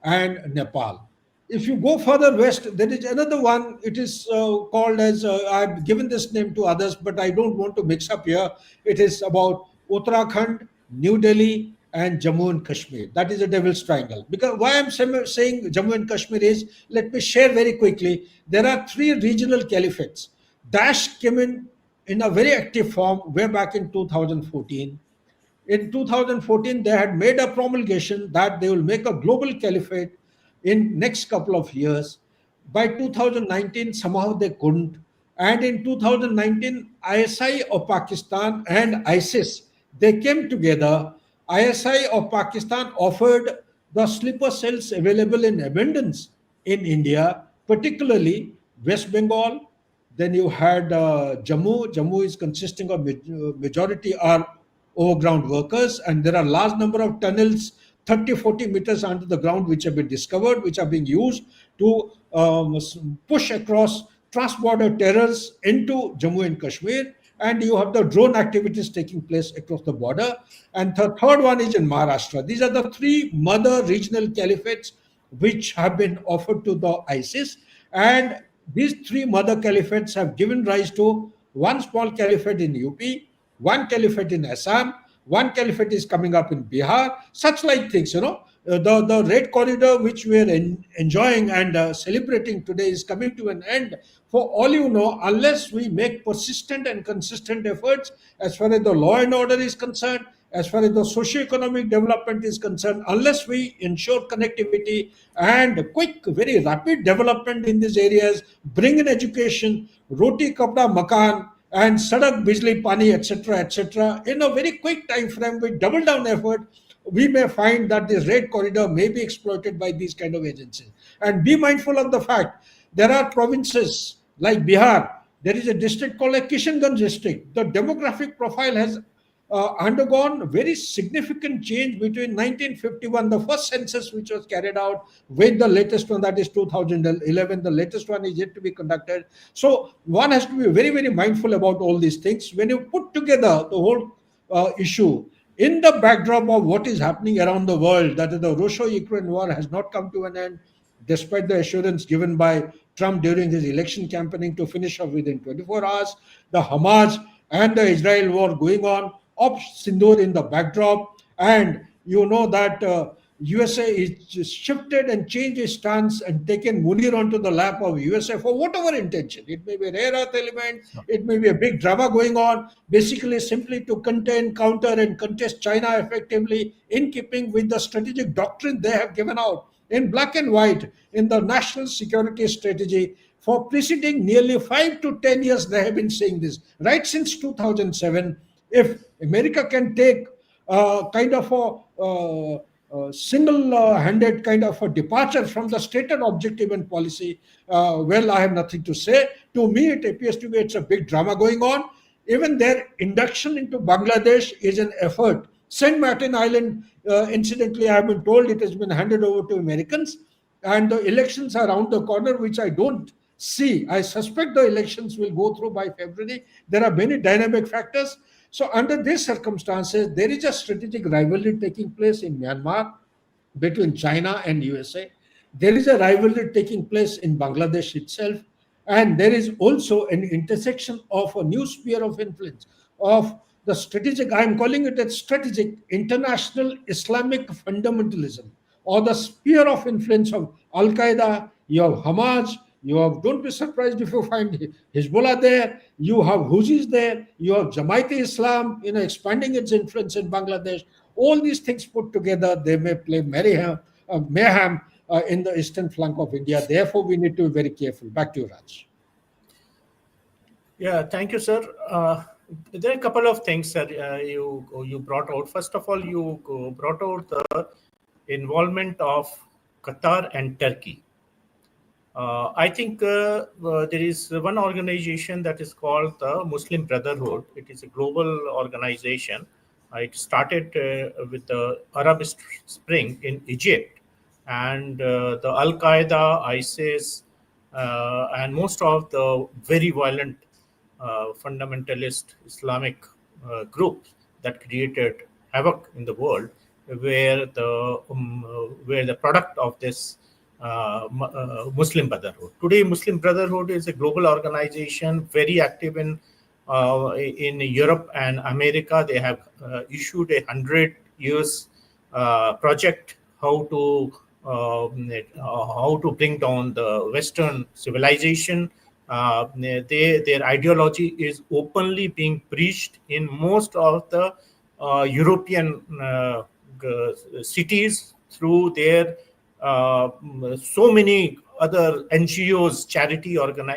[SPEAKER 1] and Nepal. If you go further west, there is another one. It is called as, I've given this name to others, but I don't want to mix up here. It is about Uttarakhand, New Delhi, and Jammu and Kashmir. That is a Devil's Triangle. Because why I'm saying Jammu and Kashmir is, let me share very quickly. There are three regional caliphates. Daesh came in a very active form way back in 2014. In 2014, they had made a promulgation that they will make a global caliphate in next couple of years. By 2019, somehow they couldn't. And in 2019, ISI of Pakistan and ISIS, they came together. ISI of Pakistan offered the sleeper cells available in abundance in India, particularly West Bengal. Then you had Jammu. Jammu is consisting of majority are overground workers, and there are large number of tunnels 30, 40 meters under the ground which have been discovered, which are being used to push across trans-border terrors into Jammu and Kashmir. And you have the drone activities taking place across the border. And the third one is in Maharashtra. These are the three mother regional caliphates which have been offered to the ISIS. And these three mother caliphates have given rise to one small caliphate in UP, one caliphate in Assam, one caliphate is coming up in Bihar, such like things, The Red Corridor, which we are enjoying and celebrating today, is coming to an end. For all you know, unless we make persistent and consistent efforts as far as the law and order is concerned, as far as the socio-economic development is concerned, unless we ensure connectivity and quick, very rapid development in these areas, bring in education, roti, kapda, makan, and sadak, bijli, pani, etc., in a very quick time frame with double down effort, we may find that this red corridor may be exploited by these kind of agencies. And be mindful of the fact there are provinces like Bihar. There is a district called a Kishanganj district. The demographic profile has undergone very significant change between 1951, the first census which was carried out, with the latest one, that is 2011. The latest one is yet to be conducted. So one has to be very, very mindful about all these things. When you put together the whole issue in the backdrop of what is happening around the world, that is the Russia-Ukraine war has not come to an end, despite the assurance given by Trump during his election campaigning to finish off within 24 hours, the Hamas and the Israel war going on, of Sindoor in the backdrop, and you know that USA is shifted and changed its stance and taken Munir onto the lap of USA for whatever intention. It may be a rare earth element, it may be a big drama going on, basically simply to contain, counter, and contest China effectively in keeping with the strategic doctrine they have given out in black and white in the national security strategy. For preceding nearly 5 to 10 years, they have been saying this right since 2007. If America can take kind of a single-handed kind of a departure from the stated objective and policy, well, I have nothing to say. To me, it appears to be it's a big drama going on. Even their induction into Bangladesh is an effort. St. Martin Island, incidentally, I have been told it has been handed over to Americans, and the elections are around the corner, which I don't see. I suspect the elections will go through by February. There are many dynamic factors. So under these circumstances, there is a strategic rivalry taking place in Myanmar between China and USA. There is a rivalry taking place in Bangladesh itself. And there is also an intersection of a new sphere of influence of the strategic, I'm calling it a strategic international Islamic fundamentalism, or the sphere of influence of Al Qaeda. You have Hamas, you have, don't be surprised if you find Hezbollah there, you have Houthis there, you have Jamaat Islam, expanding its influence in Bangladesh. All these things put together, they may play mayhem in the eastern flank of India. Therefore, we need to be very careful. Back to you, Raj.
[SPEAKER 4] Yeah, thank you, sir. There are a couple of things that you brought out. First of all, you brought out the involvement of Qatar and Turkey. I think there is one organization that is called the Muslim Brotherhood. It is a global organization. It started with the Arab Spring in Egypt, and the Al Qaeda, ISIS, and most of the very violent fundamentalist Islamic groups that created havoc in the world, were the product of this Muslim Brotherhood. Today, Muslim Brotherhood is a global organization, very active in Europe and America. They have issued a 100 years project how to bring down the Western civilization Their ideology is openly being preached in most of the European cities through their so many other NGOs,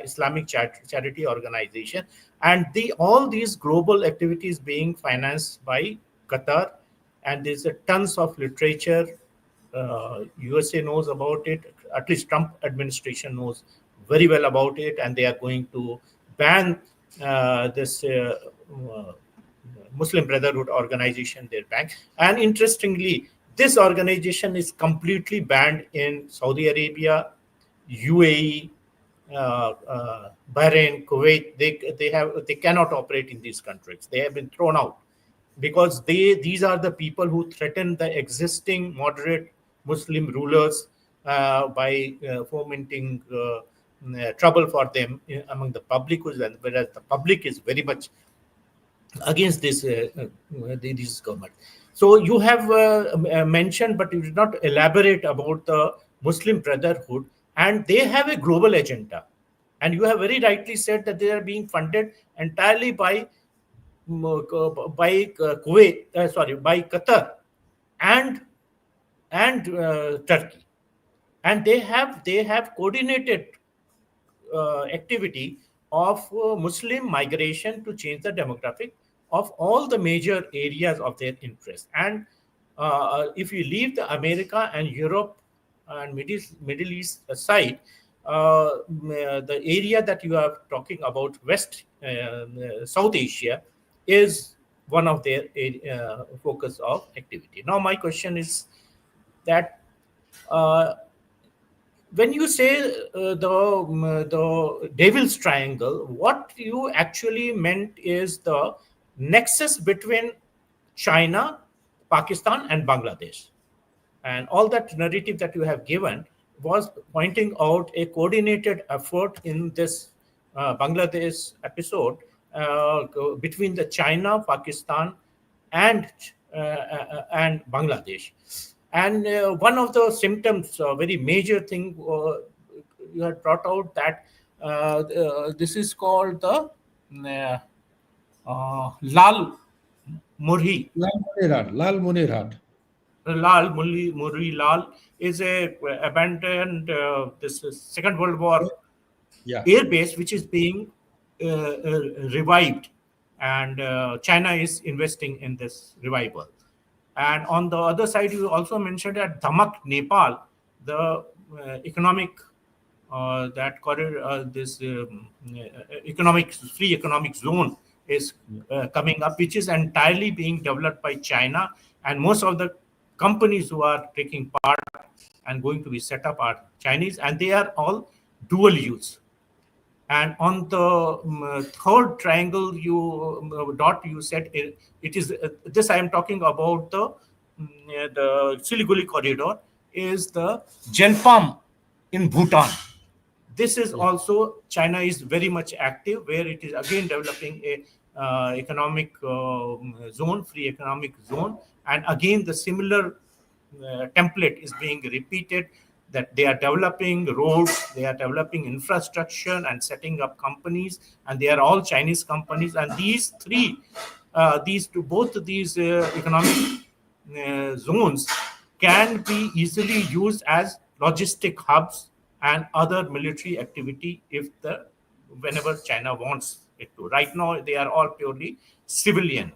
[SPEAKER 4] Islamic charity organization, and all these global activities being financed by Qatar, and there's a tons of literature. USA knows about it. At least Trump administration knows very well about it, and they are going to ban this Muslim Brotherhood organization, their bank. And interestingly, this organization is completely banned in Saudi Arabia, UAE, Bahrain, Kuwait. They cannot operate in these countries. They have been thrown out because these are the people who threaten the existing moderate Muslim rulers by fomenting trouble for them among the public, whereas the public is very much against this government. So you have mentioned, but you did not elaborate about the Muslim Brotherhood, and they have a global agenda. And you have very rightly said that they are being funded entirely by Kuwait, by Qatar and Turkey, and they have coordinated activity of Muslim migration to change the demographic of all the major areas of their interest. And if you leave the America and Europe and Middle East aside, the area that you are talking about, South Asia, is one of their focus of activity. Now, my question is that when you say the devil's triangle, what you actually meant is the nexus between China, Pakistan, and Bangladesh. And all that narrative that you have given was pointing out a coordinated effort in this Bangladesh episode between the China, Pakistan, and Bangladesh. And one of the symptoms, very major thing, you had brought out that this is called the Lal Murhi.
[SPEAKER 1] Lal Munirhat.
[SPEAKER 4] Murhi Lal is a abandoned this Second World War
[SPEAKER 1] Yeah.
[SPEAKER 4] air base which is being revived, and China is investing in this revival. And on the other side, you also mentioned that Dhamak, Nepal, the economic that corridor, this free economic zone is coming up, which is entirely being developed by China, and most of the companies who are taking part and going to be set up are Chinese, and they are all dual use. And on the third triangle, you said it is this. I am talking about the Siliguri corridor. Is the Genpam in Bhutan? This is also China is very much active, where it is again developing a economic zone, free economic zone, and again the similar template is being repeated, that they are developing roads, they are developing infrastructure and setting up companies, and they are all Chinese companies. And both of these economic zones can be easily used as logistic hubs and other military activity whenever China wants it to. Right now, they are all purely civilian.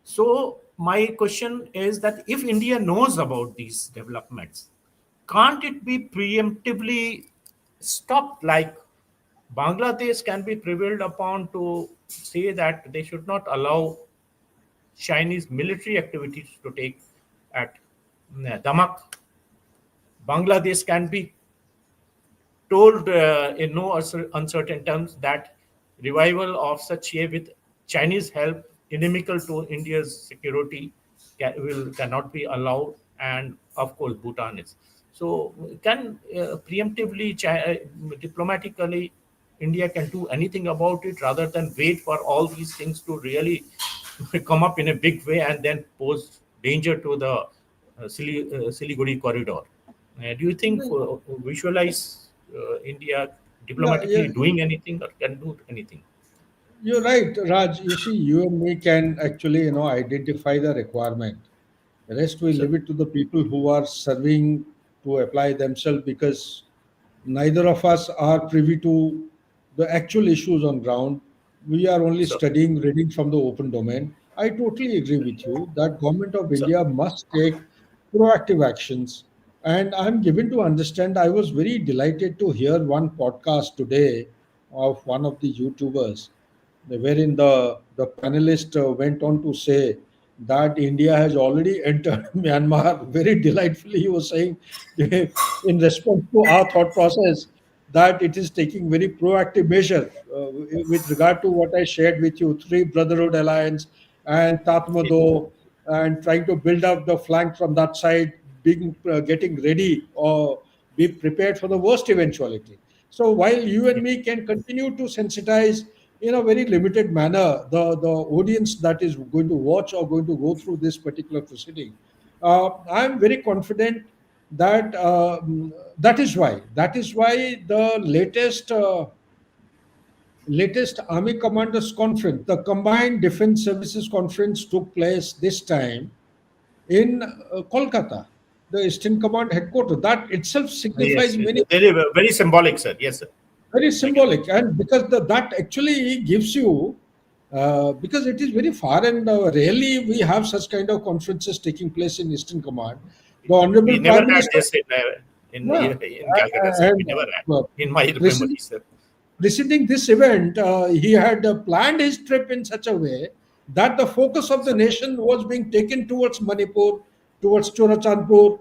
[SPEAKER 4] So my question is that if India knows about these developments, can't it be preemptively stopped? Like Bangladesh can be prevailed upon to say that they should not allow Chinese military activities to take at Damak. Bangladesh can be told in no uncertain terms that revival of such a with Chinese help inimical to India's security cannot be allowed, and of course Bhutan is. So can preemptively, diplomatically, India can do anything about it rather than wait for all these things to really come up in a big way and then pose danger to the Siliguri corridor? Do you think visualize India
[SPEAKER 1] Yeah,
[SPEAKER 4] diplomatically
[SPEAKER 1] yeah,
[SPEAKER 4] doing anything or can do anything.
[SPEAKER 1] you're right, Raj. You see, you and me can actually, identify the requirement. The rest we
[SPEAKER 4] So,
[SPEAKER 1] leave it to the people who are serving to apply themselves, because neither of us are privy to the actual issues on ground. We are only
[SPEAKER 4] so,
[SPEAKER 1] studying, reading from the open domain. I totally agree with you that government of
[SPEAKER 4] so,
[SPEAKER 1] India must take proactive actions. And I'm given to understand, I was very delighted to hear one podcast today of one of the YouTubers, wherein the panelist went on to say that India has already entered Myanmar. Very delightfully, he was saying, in response to our thought process, that it is taking very proactive measure with regard to what I shared with you, Three Brotherhood Alliance and Tatmadaw, and trying to build up the flank from that side, being getting ready or be prepared for the worst eventuality. So while you and me can continue to sensitize in a very limited manner the audience that is going to watch or going to go through this particular proceeding, I'm very confident that that is why the latest Army Commanders Conference, the Combined Defense Services Conference, took place this time in Kolkata, the Eastern Command headquarters. That itself signifies
[SPEAKER 4] yes,
[SPEAKER 1] many.
[SPEAKER 4] very, very symbolic, sir. Yes, sir.
[SPEAKER 1] Very
[SPEAKER 4] I can.
[SPEAKER 1] symbolic, and because that actually gives you, because it is very far, and rarely we have such kind of conferences taking place in Eastern Command. The
[SPEAKER 4] We
[SPEAKER 1] Honorable
[SPEAKER 4] never
[SPEAKER 1] Prime
[SPEAKER 4] had
[SPEAKER 1] Minister,
[SPEAKER 4] this
[SPEAKER 1] yeah,
[SPEAKER 4] in Calcutta, sir. We
[SPEAKER 1] and
[SPEAKER 4] never had,
[SPEAKER 1] uh,
[SPEAKER 4] in my
[SPEAKER 1] preceding,
[SPEAKER 4] memory, sir.
[SPEAKER 1] preceding this event, he had planned his trip in such a way that the focus of the
[SPEAKER 4] So,
[SPEAKER 1] nation was being taken towards Manipur, towards Chorachandpur,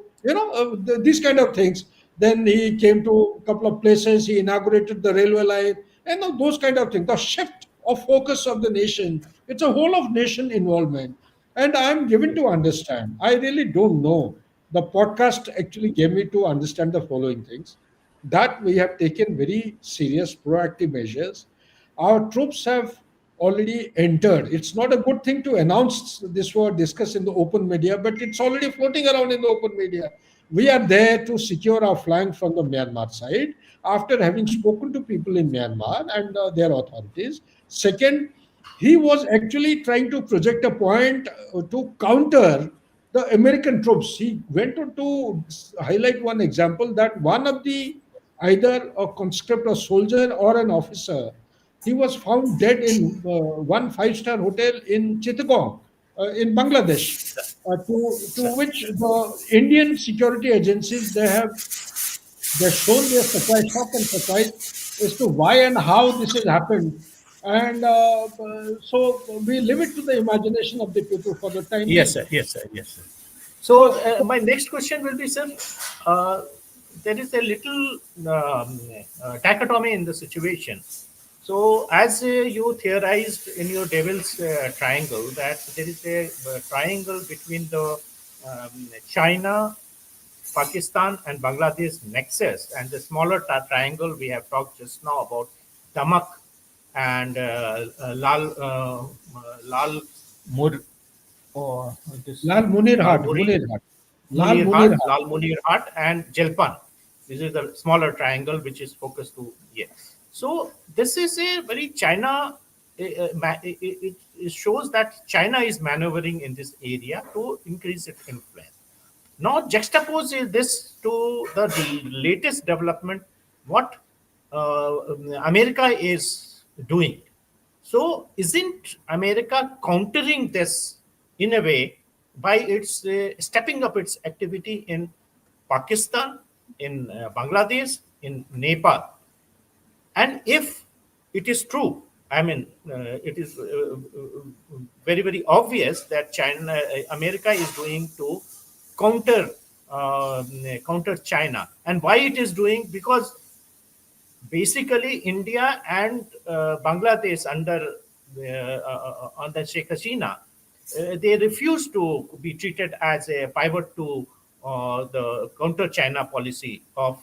[SPEAKER 1] these kind of things. Then he came to a couple of places, he inaugurated the railway line, and those kind of things. The shift of focus of the nation, it's a whole of nation involvement. And I'm given to understand, I really don't know. The podcast actually gave me to understand the following things, that we have taken very serious proactive measures. Our troops have already entered. It's not a good thing to announce this or discuss in the open media, but it's already floating around in the open media. We are there to secure our flank from the Myanmar side after having spoken to people in Myanmar and their authorities. Second, he was actually trying to project a point to counter the American troops. He went on to highlight one example, that one of the, either a conscript, a soldier, or an officer, he was found dead in one five-star hotel in Chittagong, in Bangladesh. To
[SPEAKER 4] sir.
[SPEAKER 1] which the Indian security agencies, they've shown their surprise, shock and surprise as to why and how this has happened. And so we leave it to the imagination of the people for the time
[SPEAKER 4] Yes,
[SPEAKER 1] being.
[SPEAKER 4] sir. Yes, sir. Yes, sir. So,
[SPEAKER 1] So
[SPEAKER 4] my next question will be, sir, uh, there is a little dichotomy in the situation. So, as you theorized in your Devil's Triangle, that there is a triangle between the China, Pakistan, and Bangladesh nexus, and the smaller triangle we have talked just now about Damak and Lal Mur, or this
[SPEAKER 1] Lal Munir
[SPEAKER 4] Lal
[SPEAKER 1] Hat,
[SPEAKER 4] Muri,
[SPEAKER 1] Munir Hat, Lal Munir Hat.
[SPEAKER 4] Lal Munir Hat, and Jelpan. This is the smaller triangle which is focused to here. So this is a very China. It shows that China is maneuvering in this area to increase its influence. Now juxtapose this to the latest development, what America is doing. So, isn't America countering this in a way by its stepping up its activity in Pakistan, in Bangladesh, in Nepal? And if it is true, I mean, it is very, very obvious that America is doing to counter counter China. And why it is doing? Because basically India and Bangladesh under Sheikh Hasina, they refuse to be treated as a pivot to the counter China policy of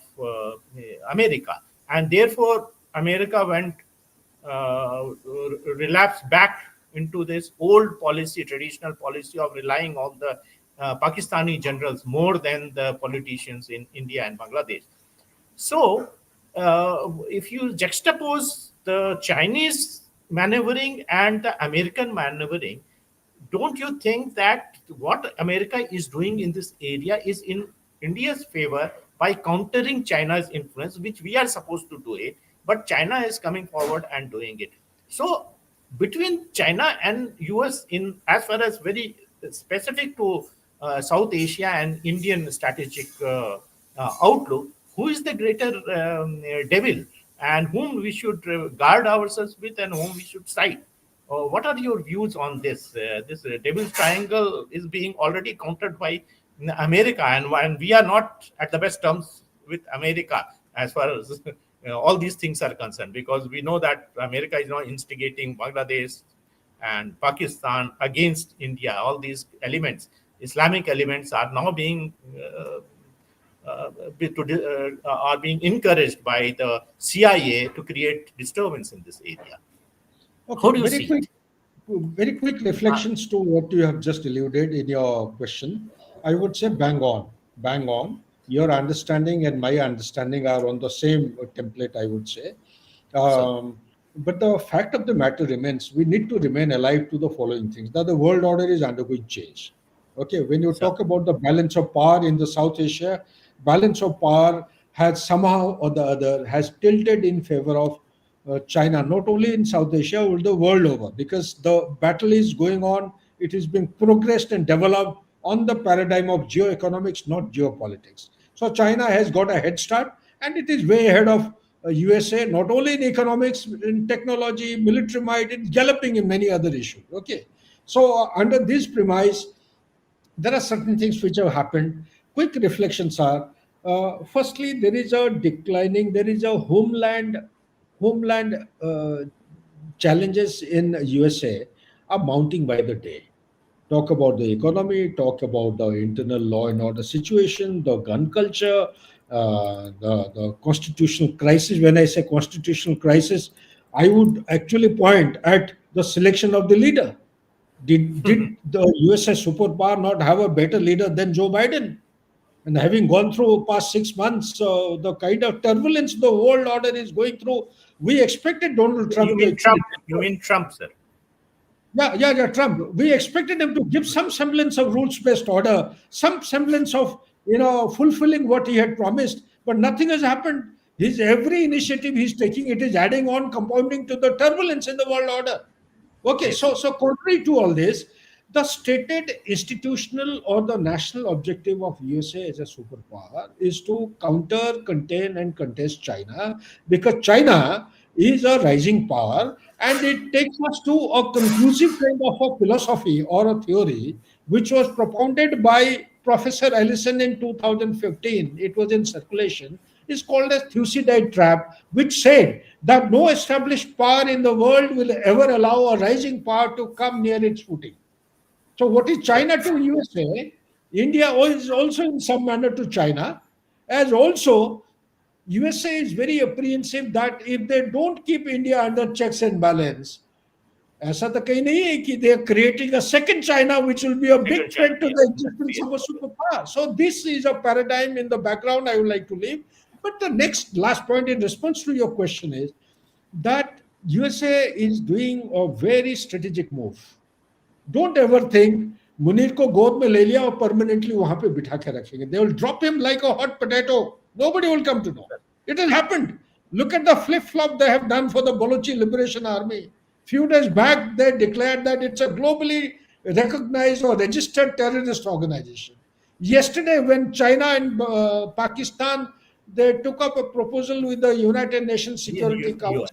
[SPEAKER 4] America, and therefore America went relapsed back into this old policy, traditional policy of relying on the Pakistani generals more than the politicians in India and Bangladesh. So, if you juxtapose the Chinese maneuvering and the American maneuvering, don't you think that what America is doing in this area is in India's favor by countering China's influence, which we are supposed to do it, but China is coming forward and doing it. So between China and US, in as far as very specific to South Asia and Indian strategic outlook, who is the greater devil, and whom we should guard ourselves with, and whom we should side? What are your views on this? This devil's triangle is being already countered by America, and we are not at the best terms with America as far as all these things are concerned, because we know that America is now instigating Bangladesh and Pakistan against India. All these elements, Islamic elements, are now being are being encouraged by the CIA to create disturbance in this area.
[SPEAKER 1] Okay,
[SPEAKER 4] How do you see it?
[SPEAKER 1] very quick reflections to what you have just alluded in your question. I would say bang on, bang on. Your understanding and my understanding are on the same template, I would say.
[SPEAKER 4] So,
[SPEAKER 1] But the fact of the matter remains, we need to remain alive to the following things. That the world order is undergoing change. Okay, when you
[SPEAKER 4] so
[SPEAKER 1] talk about the balance of power in the South Asia, balance of power has somehow or the other has tilted in favor of China, not only in South Asia, but the world over, because the battle is going on. It is being progressed and developed on the paradigm of geoeconomics, not geopolitics. So China has got a head start, and it is way ahead of USA, not only in economics, in technology, military might, it's galloping in many other issues. Okay, so under this premise, there are certain things which have happened. Quick reflections are: firstly, there is a homeland challenges in USA are mounting by the day. Talk about the economy, talk about the internal law and order situation, the gun culture, the constitutional crisis. When I say constitutional crisis, I would actually point at the selection of the leader. Did the USA superpower not have a better leader than Joe Biden? And having gone through past 6 months, the kind of turbulence the world order is going through, we expected Donald
[SPEAKER 4] you
[SPEAKER 1] Trump to
[SPEAKER 4] mean
[SPEAKER 1] actually.
[SPEAKER 4] Trump? You mean Trump, sir?
[SPEAKER 1] Yeah, Trump. We expected him to give some semblance of rules-based order, some semblance of fulfilling what he had promised, but nothing has happened. His every initiative he's taking, it is adding on, compounding to the turbulence in the world order. Okay,
[SPEAKER 4] Yes.
[SPEAKER 1] so contrary to all this, the stated institutional or the national objective of USA as a superpower is to counter, contain, and contest China, because China is a rising power, and it takes us to a conclusive kind of a philosophy or a theory which was propounded by Professor Ellison in 2015. It was in circulation. It's called as Thucydide trap, which said that no established power in the world will ever allow a rising power to come near its footing. So, what is China to USA? India is also in some manner to China, as also USA is very apprehensive that if they don't keep India under checks and balance, ऐसा तो कहीं नहीं है कि they are creating a second China which will be a big
[SPEAKER 4] Second China,
[SPEAKER 1] threat to the
[SPEAKER 4] yes.
[SPEAKER 1] existence
[SPEAKER 4] Yes.
[SPEAKER 1] of a superpower. So this is a paradigm in the background I would like to leave. But the next last point in response to your question is that USA is doing a very strategic move. Don't ever think Munir को गोद में ले लिया और permanently वहां पे बिठा के रखेंगे. They will drop him like a hot potato. Nobody will come to know. It has happened. Look at the flip flop they have done for the Balochi Liberation Army. Few days back, they declared that it's a globally recognized or registered terrorist organization. Yesterday, when China and Pakistan, they took up a proposal with the United Nations Security Council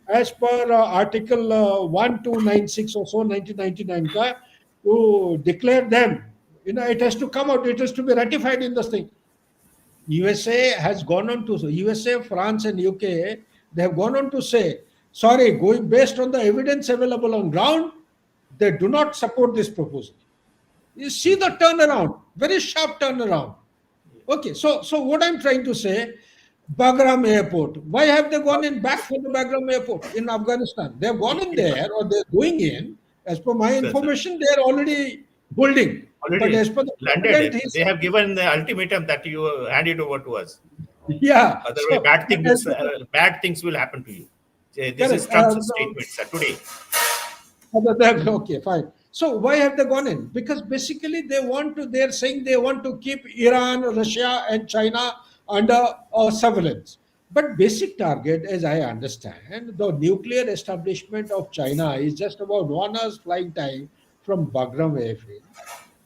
[SPEAKER 1] as per Article 1296 or so, 1999, to declare them. It has to come out, it has to be ratified in this thing. USA has gone on to USA, France, and UK. They have gone on to say, sorry, going based on the evidence available on ground, they do not support this proposal. You see the turnaround, very sharp turnaround. Okay, so what I'm trying to say, Bagram Airport. Why have they gone in back for the Bagram Airport in Afghanistan? They have gone in there, or they're going in. As per my
[SPEAKER 4] Sir.
[SPEAKER 1] information, they are already holding. But
[SPEAKER 4] Already
[SPEAKER 1] as per the
[SPEAKER 4] landed
[SPEAKER 1] president,
[SPEAKER 4] it. They have given the ultimatum that you hand it over to us.
[SPEAKER 1] Yeah.
[SPEAKER 4] Otherwise,
[SPEAKER 1] So,
[SPEAKER 4] bad things will happen to you. This is
[SPEAKER 1] correct.
[SPEAKER 4] Trump's statement, sir, today.
[SPEAKER 1] Okay, fine. So why have they gone in? Because basically they want to. They're saying they want to keep Iran, Russia, and China under surveillance. But basic target, as I understand, the nuclear establishment of China is just about 1 hour's flying time from Bagram airfield.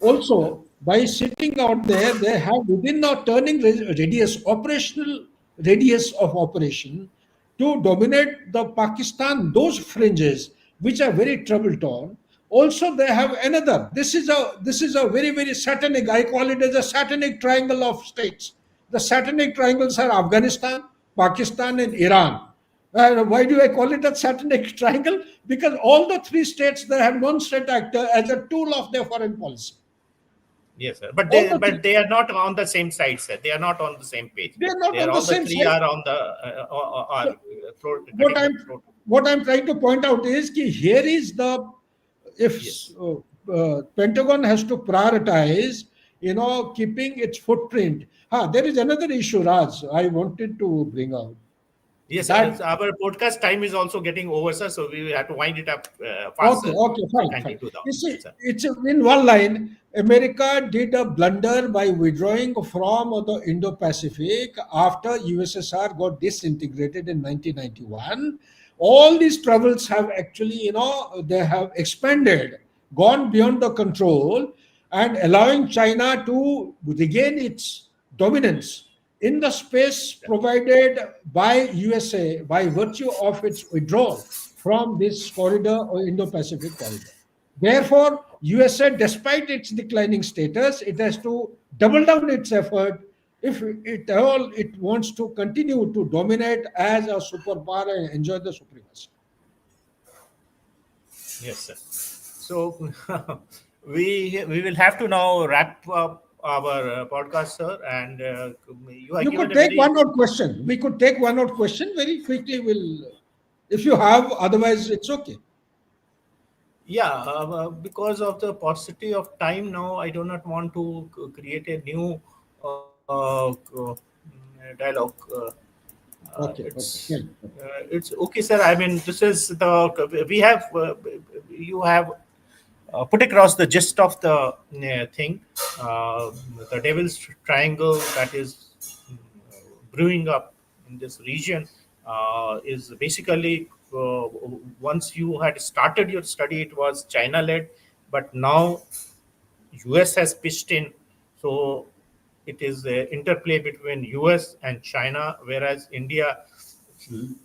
[SPEAKER 1] Also, by sitting out there, they have within the turning radius, operational radius of operation, to dominate the Pakistan, those fringes which are very trouble torn. Also, they have another. This is a very very satanic. I call it as a satanic triangle of states. The satanic triangles are Afghanistan, Pakistan, and Iran. Why do I call it a satanic triangle? Because all the three states they have non-state actor as a tool of their foreign policy.
[SPEAKER 4] Yes, sir. But
[SPEAKER 1] All
[SPEAKER 4] they
[SPEAKER 1] the
[SPEAKER 4] but
[SPEAKER 1] three,
[SPEAKER 4] they are not on the same side, sir. They are not on the same page.
[SPEAKER 1] they are not
[SPEAKER 4] They are
[SPEAKER 1] on the
[SPEAKER 4] all the
[SPEAKER 1] same
[SPEAKER 4] three
[SPEAKER 1] side.
[SPEAKER 4] are on the
[SPEAKER 1] So what
[SPEAKER 4] cutting the
[SPEAKER 1] I'm
[SPEAKER 4] throat.
[SPEAKER 1] what I'm trying to point out is that here is the if
[SPEAKER 4] Yes.
[SPEAKER 1] Pentagon has to prioritize, keeping its footprint. There is another issue, Raj. I wanted to bring out
[SPEAKER 4] Yes, sir.
[SPEAKER 1] that.
[SPEAKER 4] So our podcast time is also getting over, sir. So we will have to wind it up fast,
[SPEAKER 1] Okay,
[SPEAKER 4] sir.
[SPEAKER 1] okay,
[SPEAKER 4] So
[SPEAKER 1] fine,
[SPEAKER 4] kindly
[SPEAKER 1] fine.
[SPEAKER 4] do that,
[SPEAKER 1] You see,
[SPEAKER 4] sir.
[SPEAKER 1] it's in one line. America did a blunder by withdrawing from the Indo-Pacific after USSR got disintegrated in 1991. All these troubles have actually, they have expanded, gone beyond the control, and allowing China to regain its dominance in the space provided by USA by virtue of its withdrawal from this corridor or Indo-Pacific corridor. Therefore, USA, despite its declining status, it has to double down its effort if it wants to continue to dominate as a superpower and enjoy the supremacy.
[SPEAKER 4] Yes, sir. So we will have to now wrap up our podcast, sir. And you are
[SPEAKER 1] You
[SPEAKER 4] given
[SPEAKER 1] could
[SPEAKER 4] a
[SPEAKER 1] take
[SPEAKER 4] very
[SPEAKER 1] one more question. We could take one more question very quickly. If you have, otherwise it's okay.
[SPEAKER 4] yeah, because of the paucity of time now, I do not want to create a new dialogue.
[SPEAKER 1] Okay, okay,
[SPEAKER 4] It's
[SPEAKER 1] fine.
[SPEAKER 4] it's okay, sir. I mean, this is the we have you have put across the gist of the thing. Uh, the Devil's Triangle that is brewing up in this region is basically once you had started your study, it was China led, but now US has pitched in. So it is an interplay between US and China, whereas India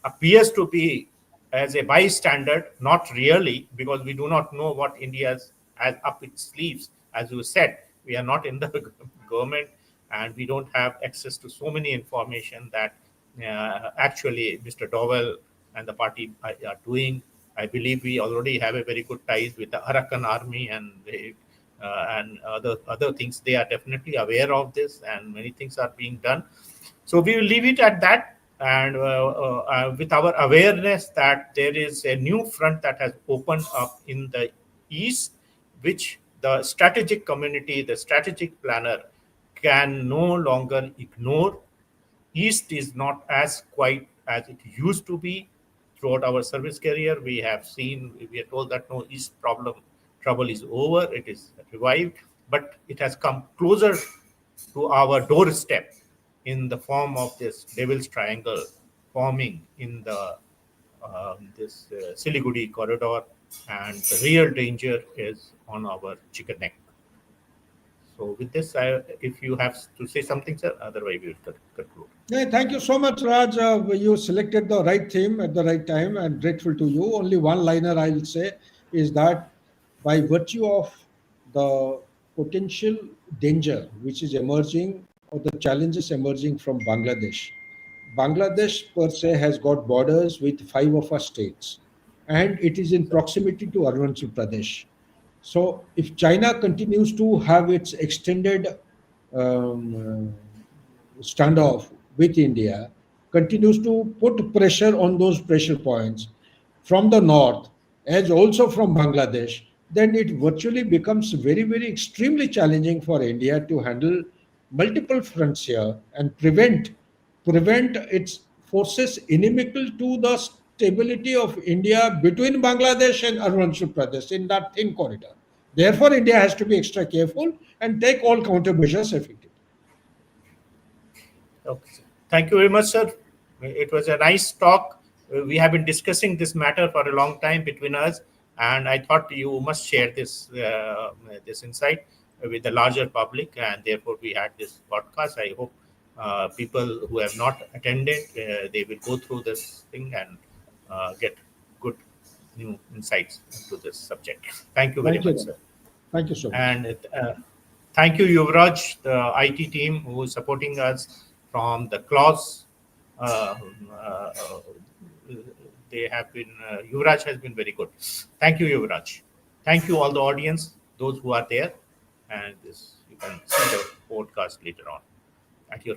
[SPEAKER 4] appears to be as a bystander, not really, because we do not know what India has up its sleeves. As you said, we are not in the government and we don't have access to so many information that actually Mr. Dowell and the party are doing. I believe we already have a very good ties with the Arakan army and other things. They are definitely aware of this, and many things are being done. So we will leave it at that. And with our awareness that there is a new front that has opened up in the east, which the strategic community, the strategic planner, can no longer ignore. East is not as quiet as it used to be. Throughout our service career, we have seen, we are told that no, East trouble is over, it is revived, but it has come closer to our doorstep in the form of this Devil's Triangle forming in the this Siliguri corridor, and the real danger is on our chicken neck. So, with this, if you have to say something, sir, otherwise we will conclude.
[SPEAKER 1] Yeah, thank you so much, Raj. You selected the right theme at the right time, and grateful to you. Only one liner I will say is that by virtue of the potential danger which is emerging or the challenges emerging from Bangladesh, Bangladesh per se has got borders with five of our states, and it is in proximity to Arunachal Pradesh. So, if China continues to have its extended standoff with India, continues to put pressure on those pressure points from the north as also from Bangladesh, then it virtually becomes very, very extremely challenging for India to handle multiple fronts here and prevent prevent its forces inimical to the stability of India between Bangladesh and Arunachal Pradesh in that thin corridor. Therefore, India has to be extra careful and take all countermeasures effectively.
[SPEAKER 4] Okay, sir. Thank you very much, sir. It was a nice talk. We have been discussing this matter for a long time between us, and I thought you must share this insight with the larger public, and therefore we had this podcast. I hope people who have not attended, they will go through this thing and get good new insights into this subject. Thank you very
[SPEAKER 1] Thank you.
[SPEAKER 4] much, sir.
[SPEAKER 1] Thank you so much.
[SPEAKER 4] And thank you, Yuvraj, the IT team who is supporting us from the clause. Uh, uh, they have been, Yuvraj has been very good. Thank you, Yuvraj. Thank you, all the audience, those who are there. And this, you can see the podcast later on at your